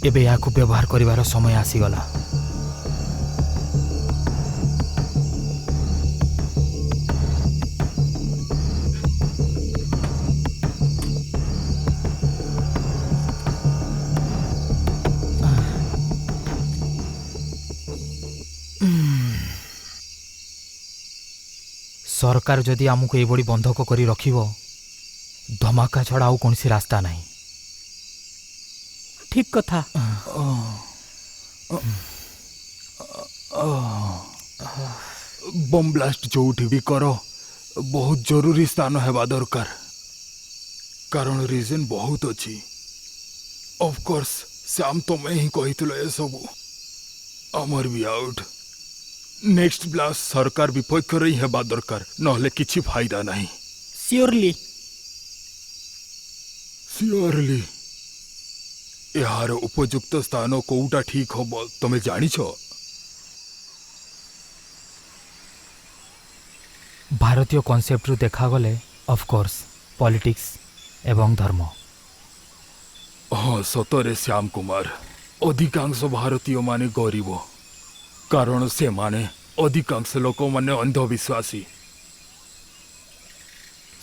एबे याकू व्यवहार करिवार समय आसीगला सरकार जदि आमको ये बड़ी बंधक करी रखिबो धमाका छड़ा आउ कौन सी रास्ता नहीं ठीक कथा बम ब्लास्ट जोठी भी करो बहुत जरूरी स्थान हेबा दरकार कारण रीजन बहुत अच्छी ऑफ कोर्स श्याम तुम्हें ही कहितलो ए सब अमर भी आउट नेक्स्ट ब्लास्ट सरकार विपक्ष रे हेबा दरकार नहले किछि फायदा नहीं श्योरली श्योरली यार उपयुक्त स्थान कोउटा ठीक हम तमे जानिछ भारतीय कॉन्सेप्ट रु देखा गले ऑफ कोर्स पॉलिटिक्स एवं धर्म हाँ सतरे श्याम कुमार अधिकांश भारतीय माने गरीब कारण से माने अधिकांश लोक माने अंधविश्वासी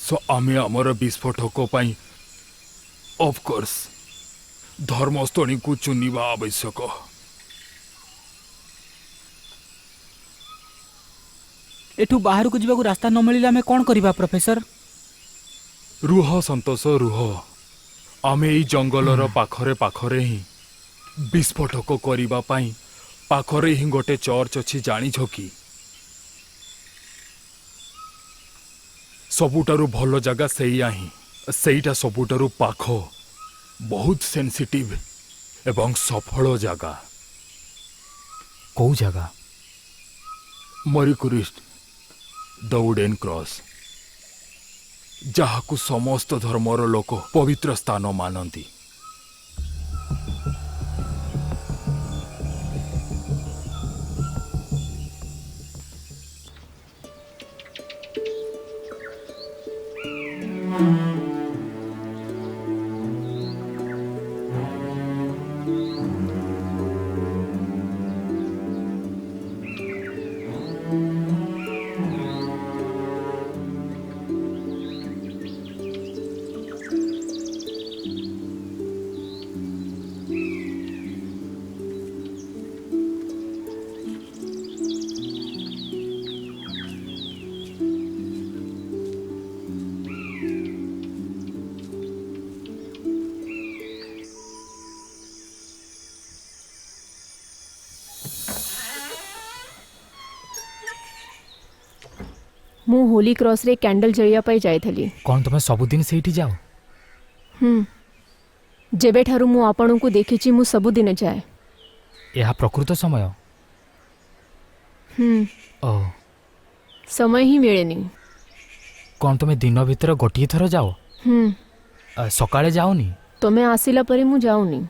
सो आमे आमर विस्फोटक पाई ऑफ कोर्स धर्मस्थली को चुनिबा आवश्यक एठू बाहर को जीवा रास्ता न मिलिले आमे कोन करिबा प्रोफेसर रुह संतोष रुह आमे ई जंगलर पाखरे पाखरे ही विस्फोटक करिबा पाई पाखरे ही गोटे चर्च अछि जानि छ कि सबुटारु भलो जगह सेइया ही सेइटा सबुटारु पाखो बहुत सेंसिटिव एवं सफल जगह कौ जगह मरीकुरिस्ट द वुडेन क्रॉस जहाकु समस्त धर्मर लोक पवित्र स्थान मानती। ମୁଁ ହୋଲି କ୍ରସରେ କ୍ୟାଣ୍ଡେଲ ଜଳିବା ପାଇଁ ଯାଇଥିଲି। कौन तुम सबुदिन से जाओ? ଯେବେଠାରୁ ମୁଁ ଆପଣଙ୍କୁ ଦେଖିଛି ମୁଁ ସବୁଦିନ ଯାଏ। यह प्रकृत समय? ओ ସମୟ ହିଁ ମିଳେନି। कौन तुम दिन भीतर गोटे थर जाओ? सकाळे जाओनी? ତମେ ଆସିଲା ପରେ ମୁଁ ଯାଉନି।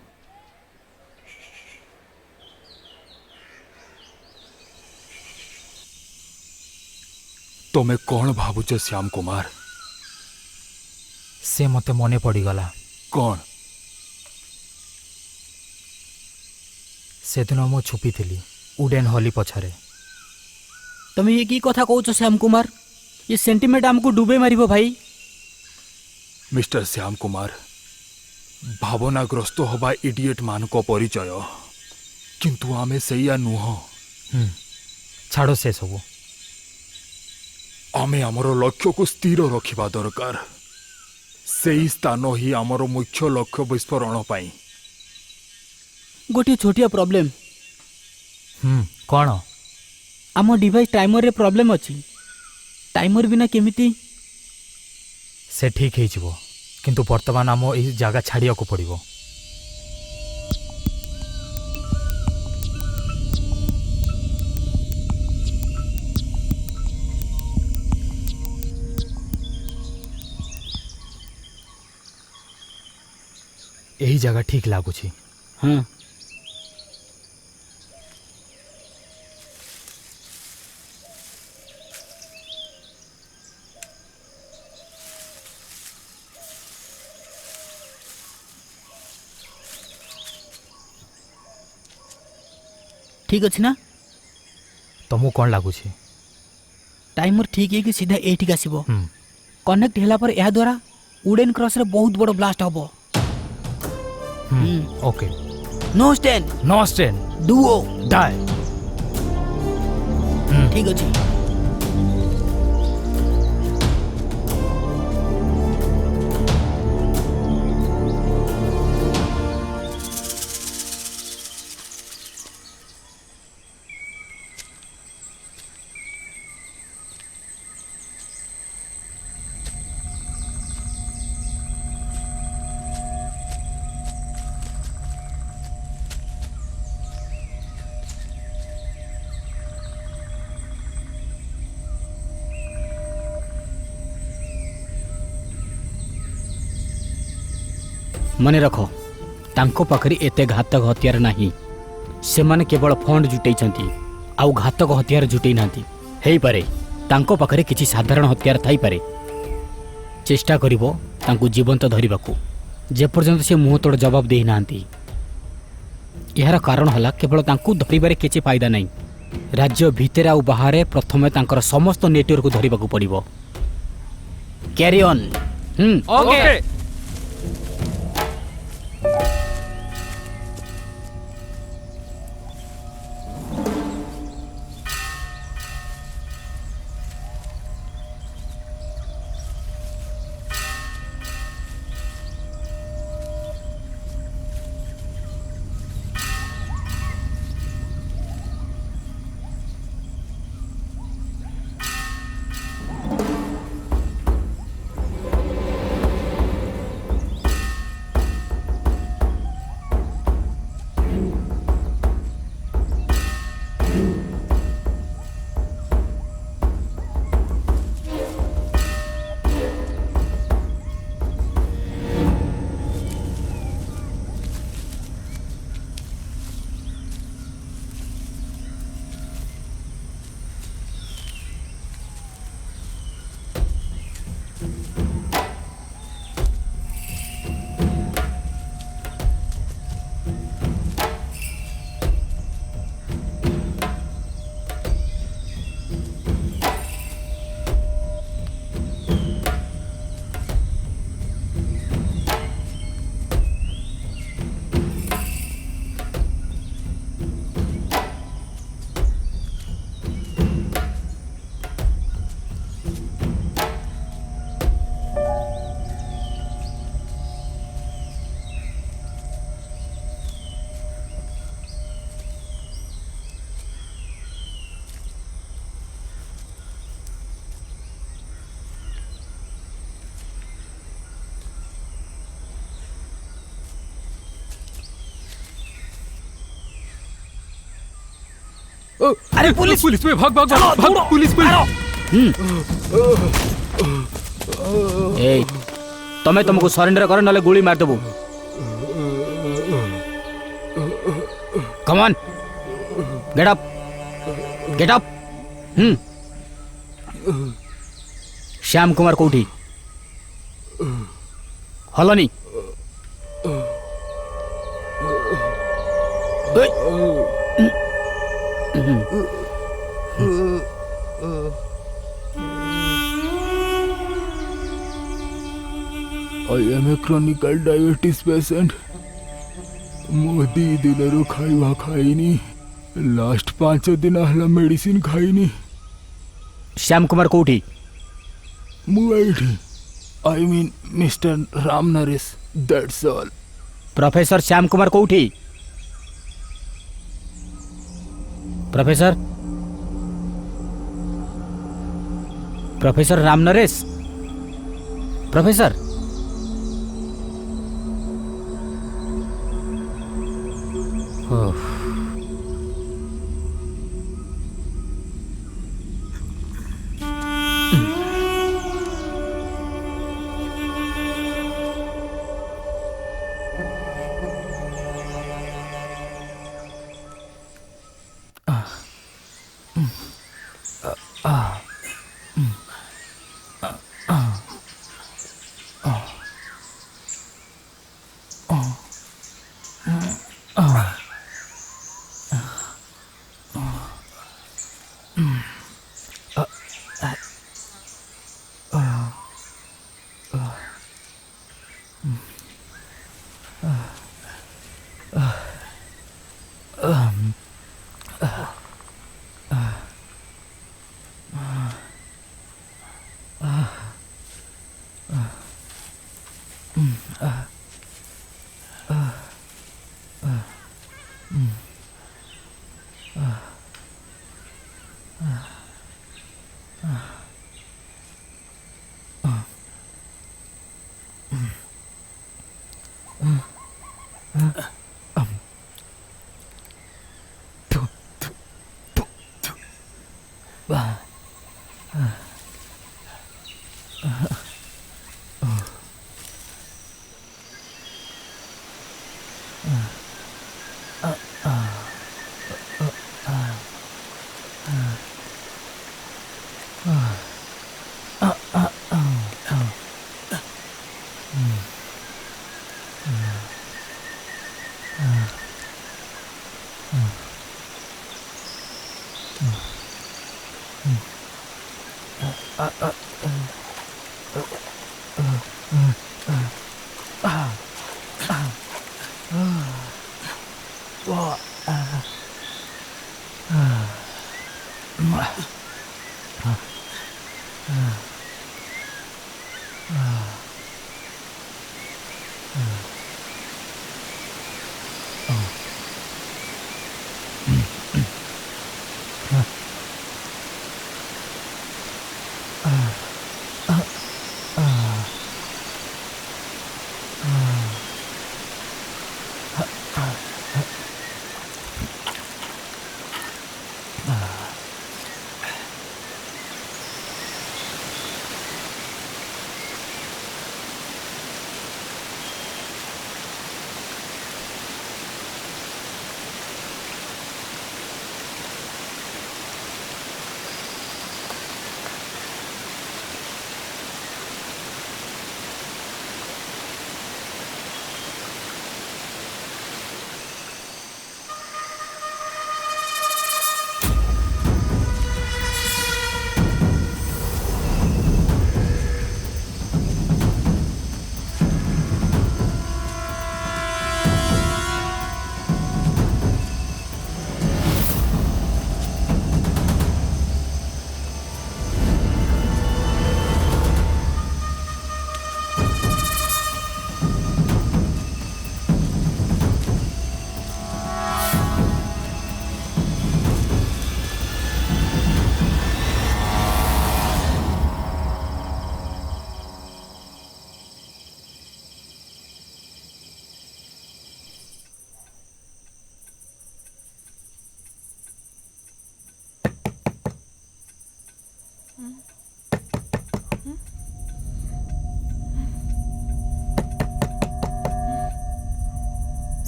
तमें कौन भावुच श्याम कुमार? से मते मने पड़गला। कौन? से दिन मु छुपी थी उडेन होली पछरे। तमे ये की कथा कहूच श्याम कुमार? ये सेंटिमेंट हमको डूबे मारिबो भाई। मिस्टर श्याम कुमार, भावनाग्रस्त हवा इडियट मान को परिचय, किंतु आमे सैया नुह। छाड़ो से सब। आमे आमर लक्ष्य को स्थिर रखिबा दरकार। सेही स्थान ही आमर मुख्य लक्ष्य विस्फोरण पाई। गोटे छोटिया प्रॉब्लम। कौन? आम डिवाइस टाइमर रे प्रॉब्लम अछि। टाइमर बिना केमिति? से ठीक हो, किंतु वर्तमान आम यही जगह छाड़िया को पड़ो। यही जगह ठीक लगुच। हाँ ठीक अच्छी ना? तुमको कौन लगुच? टाइमर ठीक है कि सीधा एठी आसीबो। कनेक्ट होला पर या द्वारा उडेन क्रॉस रे बहुत बड़ ब्लास्ट हबो। Okay. No stand. No stand. Do or die. ठीक अछि। मने रख, तांको पाखरी एते घातक हथियार नहीं। से माने केवल फंड जुटाई आउ घातक हथियार जुटाई नांती। हेई पारे तांको पाखरे किछि साधारण हथियार थाई पारे। चेष्टा करिवो तांको जीवंत धरिबाकू, जे पर्यंत से मुंह तोड़ जवाब देई नांती। यार कारण हला केवल तांको धरिबारे किछि फायदा नहीं। राज्य भितर आउ बाहर प्रथमे तांकर समस्त नेटवर्क को धरिबाकू पड़िबो। Carry on. ओके। अरे पुलिस पुलिस में भाग भाग भाग, भाग पुलिस ए तमे तुमको सरेंडर कर नले गोली मार देबो। Come on get up get up. Shyam Kumar कोठी हलनी I am a chronic diabetes patient. Modi दिन खाइबा खाइनी लास्ट 5 दिन हला मेडिसिन खाइनी। श्याम कुमार कोठी मुआइठी I mean Mr. Ram Naresh, that's all. Professor Shyam Kumar कोठी professor professor Ram Naresh professor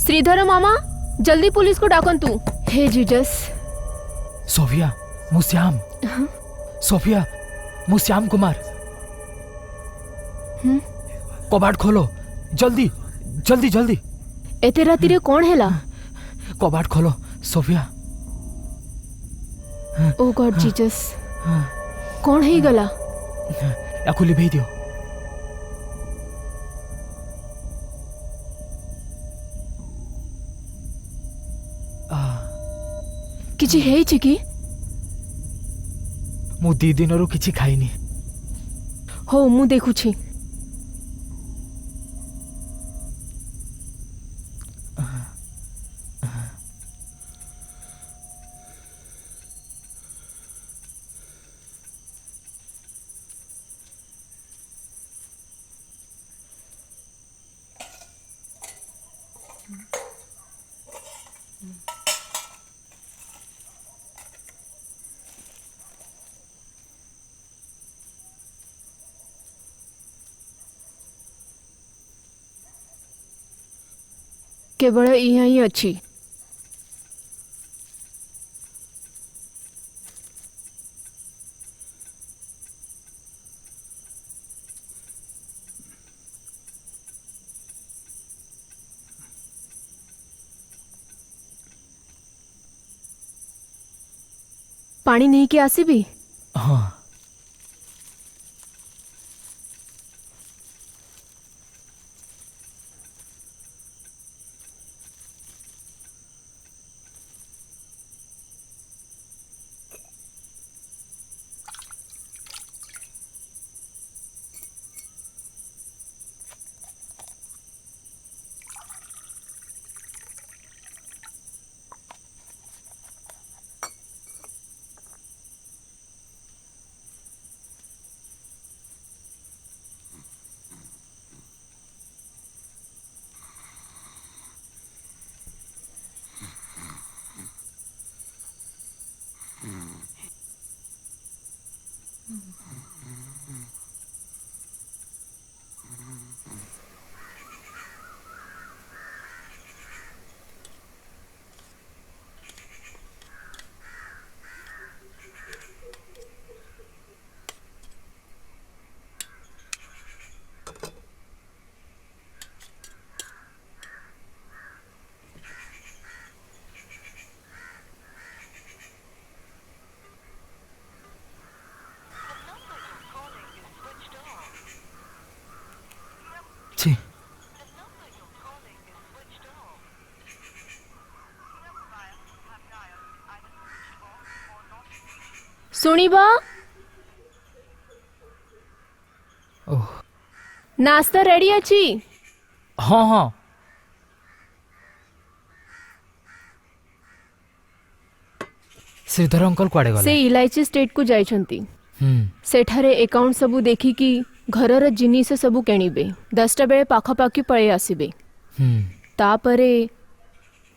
Sridhar मामा जल्दी पुलिस को डाकंतु। हे जीजस। सोफिया मु श्याम। सोफिया मु श्याम कुमार। कबाट खोलो जल्दी जल्दी जल्दी। एते राति रे कौन हैला? कबाट खोलो सोफिया। ओ गॉड जीजस कौन है गला? याकु लिभेई दियो। किछि हेइछि कि? मु 2 दिनरु किछि खाइनी। हो मु देखुछि। केवल यहाँ ही अच्छी। पानी नहीं के आसीबी? हाँ छी। सुनिबा नाश्ता रेडी अछि? हाँ हाँ श्रीधर अंकल कुआडे गले? से इलायची स्टेट को जाइछंती। सेठारे अकाउंट सबू देखी कि घरर जिनिस सबू केणिबे। 10टा बेले पाखापाखी पळे आसीबे। तापरे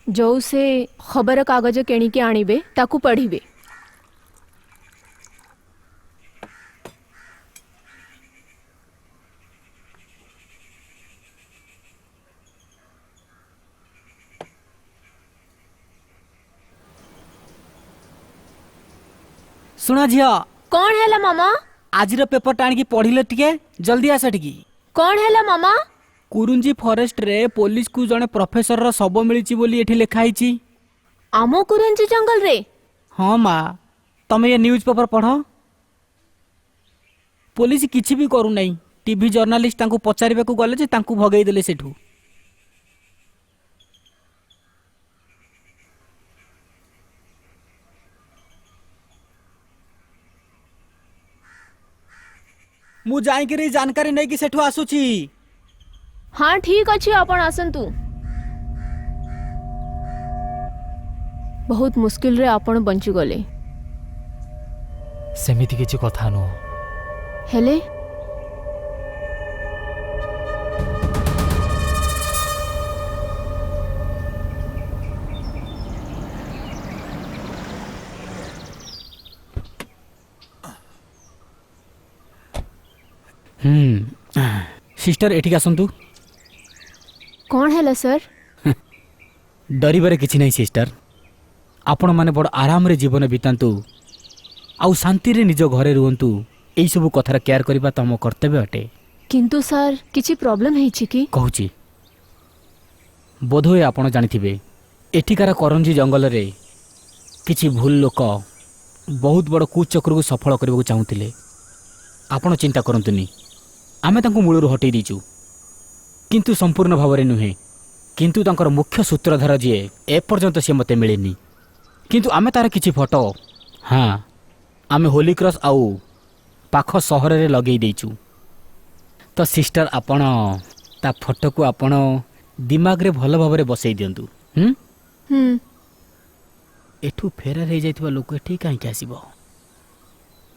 जो से खबर कागज केणिके आनिबे ताकू पढ़िबे। सुना झिया कौन हैला मामा? आज पेपर टाणी की पढ़िले टिके जल्दी आस टिकी। कौन हैला मामा? कुरुंजी फॉरेस्ट रे पुलिस को जने प्रोफेसर रो शब मिलिची बोली एठी लिखा हिची। आमो कुरुंजी जंगल रे? हाँ माँ तमे ये न्यूज पेपर पढ़। पुलिस किछि भी करू नहीं। टीवी जर्नालिस्ट तांको पचारिबा को गले जे तांको भगेई देले सेठू। मु जाई के जानकारी नहीं कि सेठू आसुची। हाँ ठीक अच्छी आपण आसंतु। बहुत मुश्किल रे आपण बंची गले। सेमिति किछि कथा नो हेले सिस्टर एठी आसंतु। कौन हैला सर? डरबार किसी नहीं सिस्टर आपण मैंने बड़ आराम रे जीवन बीतांतु आउ शांति रे निज घरे रुहंतु एई सब कथार केयर करबा तम कर्तव्य अटे। किंतु सर किछि प्रॉब्लम हेछि कि कहूची बोधहुए आपण जानिथिबे एठिकार करंजी जंगल रे किछि भूल लोक बहुत बड़ कुचक्र को सफल करबा चाहूतिले। आपण चिंता करंतुनी आमे तांको मूलरू हटै दीचु किंतु संपूर्ण भाव में नुहे किंतु तांकर मुख्य सूत्रधार जी एपर्यंत सी मते मिलेनी किंतु आमे तार किछि फोटो हाँ आमे होली क्रॉस आउ पाख सहर रे लगेई देइचु। तो सिस्टर आपण ता फोटो को आपण दिमाग रे भल भाव रे बसई दियंतु। एठू फेरार हो जाइथिबा लोक एठी काहे के आसीबो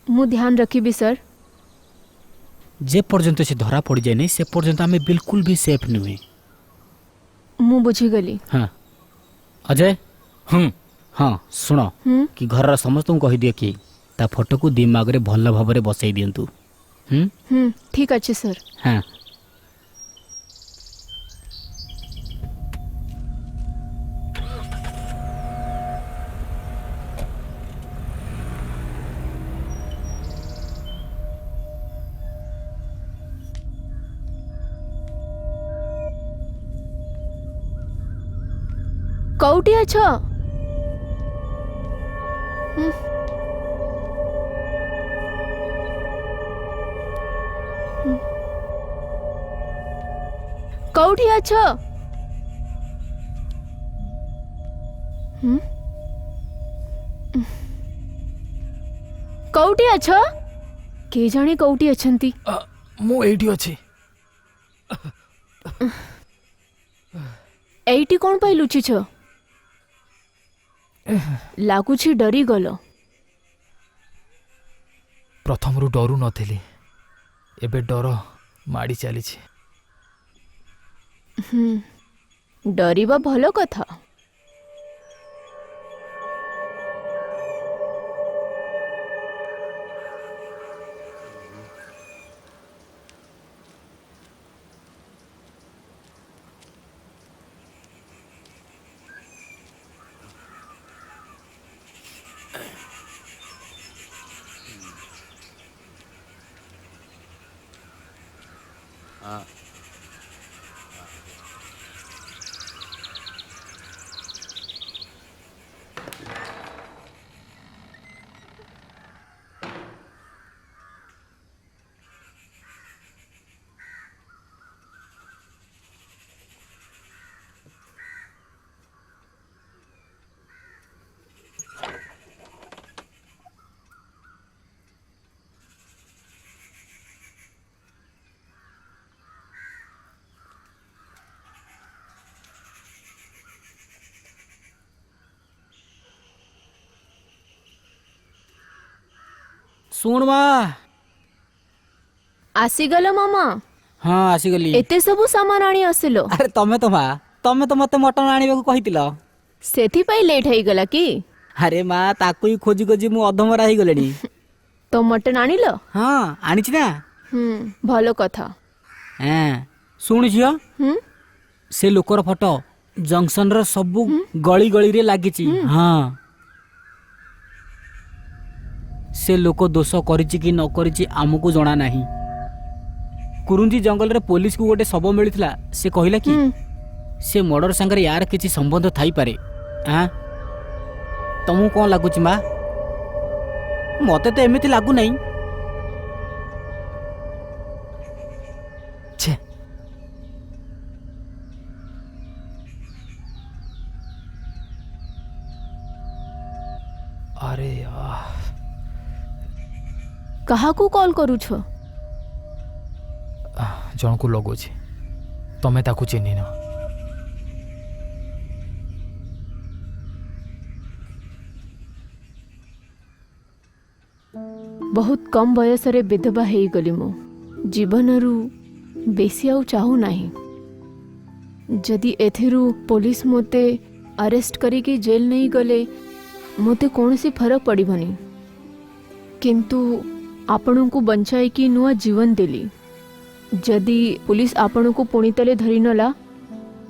मु ध्यान रखिबी सर। जे पर्यंत से धरा पड़ जाए नहीं से पर्यंत आमे बिल्कुल भी सेफ नुहे। मु बुझी गली। हाँ अजय हाँ सुनो कि घर समस्त कही दिए कि ता फोटो को दिमाग रे भल भाव रे बसई दियंतु। ठीक अच्छे सर। हाँ कौटी अछ कौटी अछ कौटी अछ के जाने कौटी अछंती मु एठी अछि। एइटी कोन पाइ लुचि छ लागुछि डरी गलो। प्रथम रु डरू नथिली एबे डर माड़ी चली डरिबा भलो कथा। सुन माँ आसीगल मामा। हाँ आसीगली। एते सबु सामान आनी आसिलो। अरे तमे तो माँ तमे तो मते मटन आनिबा को कहितिलो सेथि पई लेट हेई गला की। अरे माँ ताकू ही खोजी खोजी मु अधमरा ही गलेनी। तो मटन आनिलो। हाँ आनिछि ना। भलो कथा। हाँ सुन झियो से लोकर फोटो जंक्शन रो सबु गली गली रे लागिछि। हाँ से लोक दोष करिछि कि न करिछि आमको जणा नाही। कुरुंजी जंगल रे पुलिस को गोटे शव मिलिथिला से कहिला कि से मर्डर संगे यार किछि संबंध थाई पारे। हां तमु कोन लागुछि मा मते तो एमिति लागु नाही। छे अरे यार कहा को कॉल करू छ जन को लगुछि तमे ताकू चिन्हि न। बहुत कम बयस रे विधवा हेई गली मो जीवनरु बेसी आउ चाहू नाही। जदि एथिरु पुलिस मोते अरेस्ट करी कि जेल नहीं गले मोते कौनसी फरक पड़िबनी। किंतु आपन को बंचाई कि नुआ जीवन देली। जदि पुलिस आपन को पुणी तले धरी नला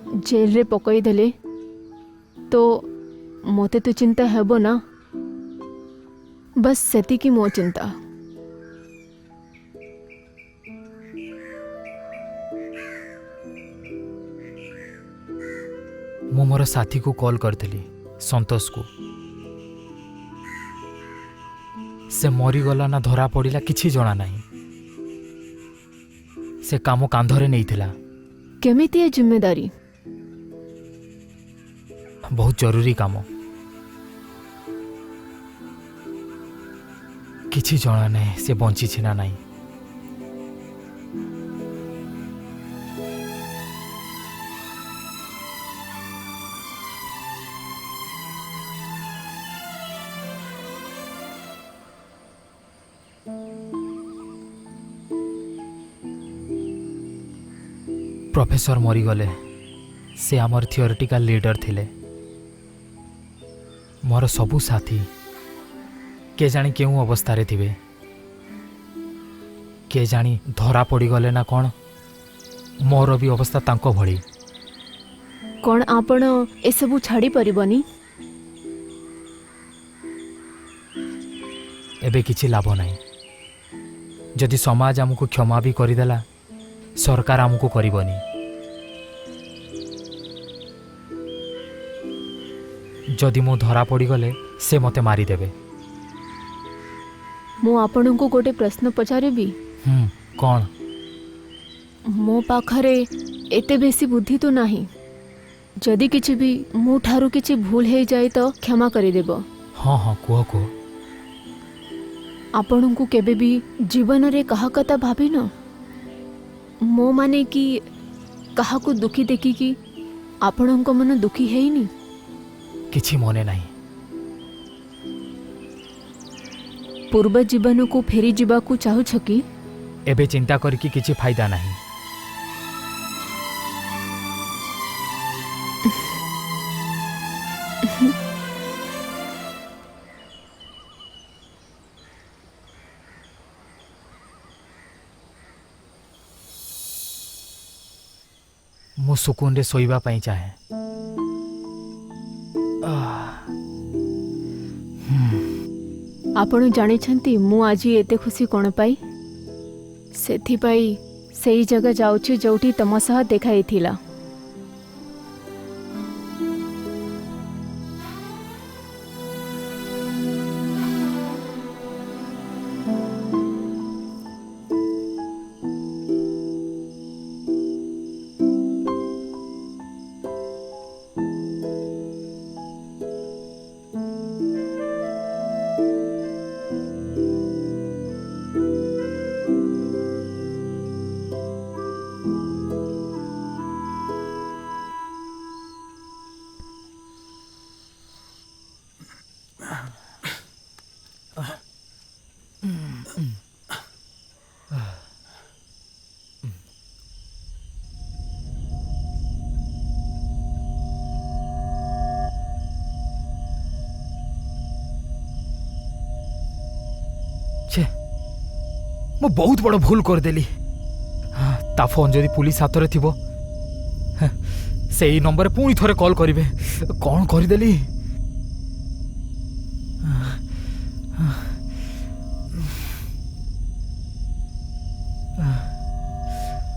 जेल रे पकई देले तो मते तो चिंता हेबो ना, बस सेतिकी मो चिंता। मु मोर साथी को कॉल करथिली, संतोष को। से मरीगला ना धरा पड़ा किछि जना नहीं। से काम कांधरे नहीं थिला। केमिति है जिम्मेदारी? बहुत जरूरी काम। किछि जना नहीं से बंची छी ना नहीं। प्रोफेसर मरीगले। से आमर थियोरेटिकल लीडर थिले। मोर सबू साथी के जानी केउ अवस्था रे थिबे, के जानी धरा पड़ी गले ना कौन। मोर भी अवस्था तांको भली। कौन आपण ए सबु छाड़ी परिबनी? एबे किछि लाभ नहीं। जदि समाज हमको क्षमा भी करदेला, सरकार हमको करबनी। जदि मु धरा पड़ी गले से मते मारी देबे। मो आपण को गोटे प्रश्न पचारेबी? कौन? मो पाखरे एते बेसी बुद्धि तो नाही। जदि किछि भी मो ठारू किछि भूल हे जाए तो क्षमा करि देबो। हाँ हाँ कुह कुह। आपण को केबे भी जीवन रे कहा कथा भाबी न? मो माने कि कहा को दुखी देखी कि आपण को मन दुखी हेइनी? किछि मने नहीं। पूर्व जीवन को फेरी जीवा को चाहू छकी? एबे चिंता करके किछि फायदा नहीं। मु सुकून रे सोइबा पाई चाहे। आपण जानी छंती मु आजी एते खुशी कोन पाई? सेथि पाई सेई जगह जाउछि जोठी तम सह देखाई थिला। मु बहुत बड़ भूल कर देली। ता फोन जदि पुलिस हाथ रे थिबो, सेई नंबर पुणी थरे कॉल करिवे। कौन कर देली?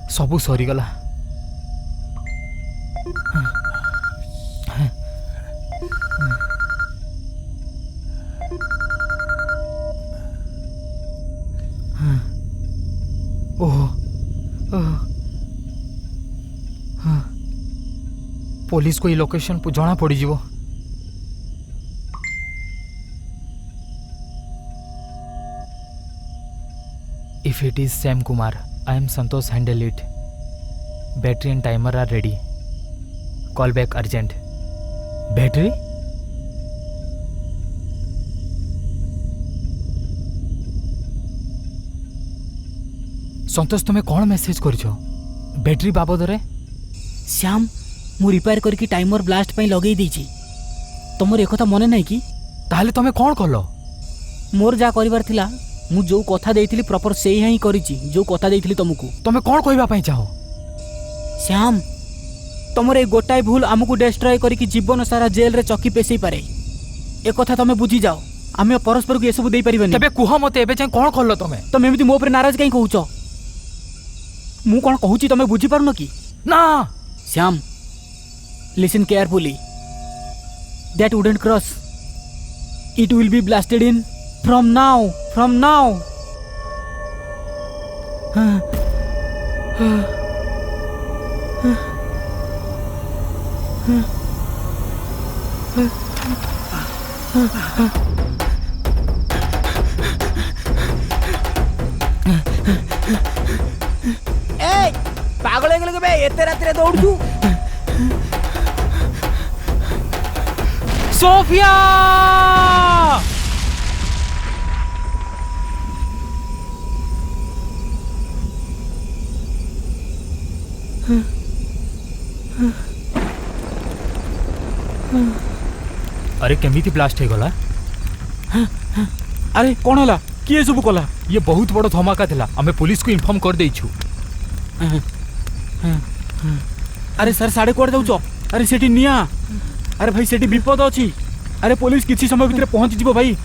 सबू सरी गला। पुलिस को ये लोकेशन जना पड़ जीवो। If it is Sam Kumar, I am Santosh, handle it. Battery and timer are ready. Call back urgent. Battery? Santosh तुम्हें कौन मेसेज करछो? बैटरी बाबद रे? श्याम, मु रिपेयर करके टाइमर ब्लास्ट पई लगेई दीची। तमर एकथा मने नहीं कि? ताहले तमे कौन कलो? मोर जा करिवार थिला, मु जो कथा देइथिली प्रॉपर सेही ही करिची। जो कथा देइथिली तुमको। तमे कौन कहबा पई चाहो? श्याम, तमर ए गोटाए भूल आमको डिस्ट्रॉय करके जीवन सारा जेल रे चौकी पेसई पारे ए कथा तमे बुझी जाओ आमे परस्पर को ए सब देई परिबनी तबे कुह मते एबे जाय कोन करलो तमे तमे एमिति मो ऊपर नाराज काई कहउछ मु कोन कहूची तमे बुझी पारुनो की ना Shyam listen carefully that wouldn't cross it will be blasted in from now ए पागल हो गेल बे एते रात रे दौड़छु सोफिया अरे केमिति ब्लास्ट हे गला अरे कौन होला किए सब कला ये बहुत बड़ धमाका थिला हमें पुलिस को इन्फॉर्म कर देइछु अरे सर साढ़े कोड जाउछ अरे सेठी निया अरे भाई सेठी विपद अछि अरे पुलिस किछि समय भितर पहुंच जिवो भाई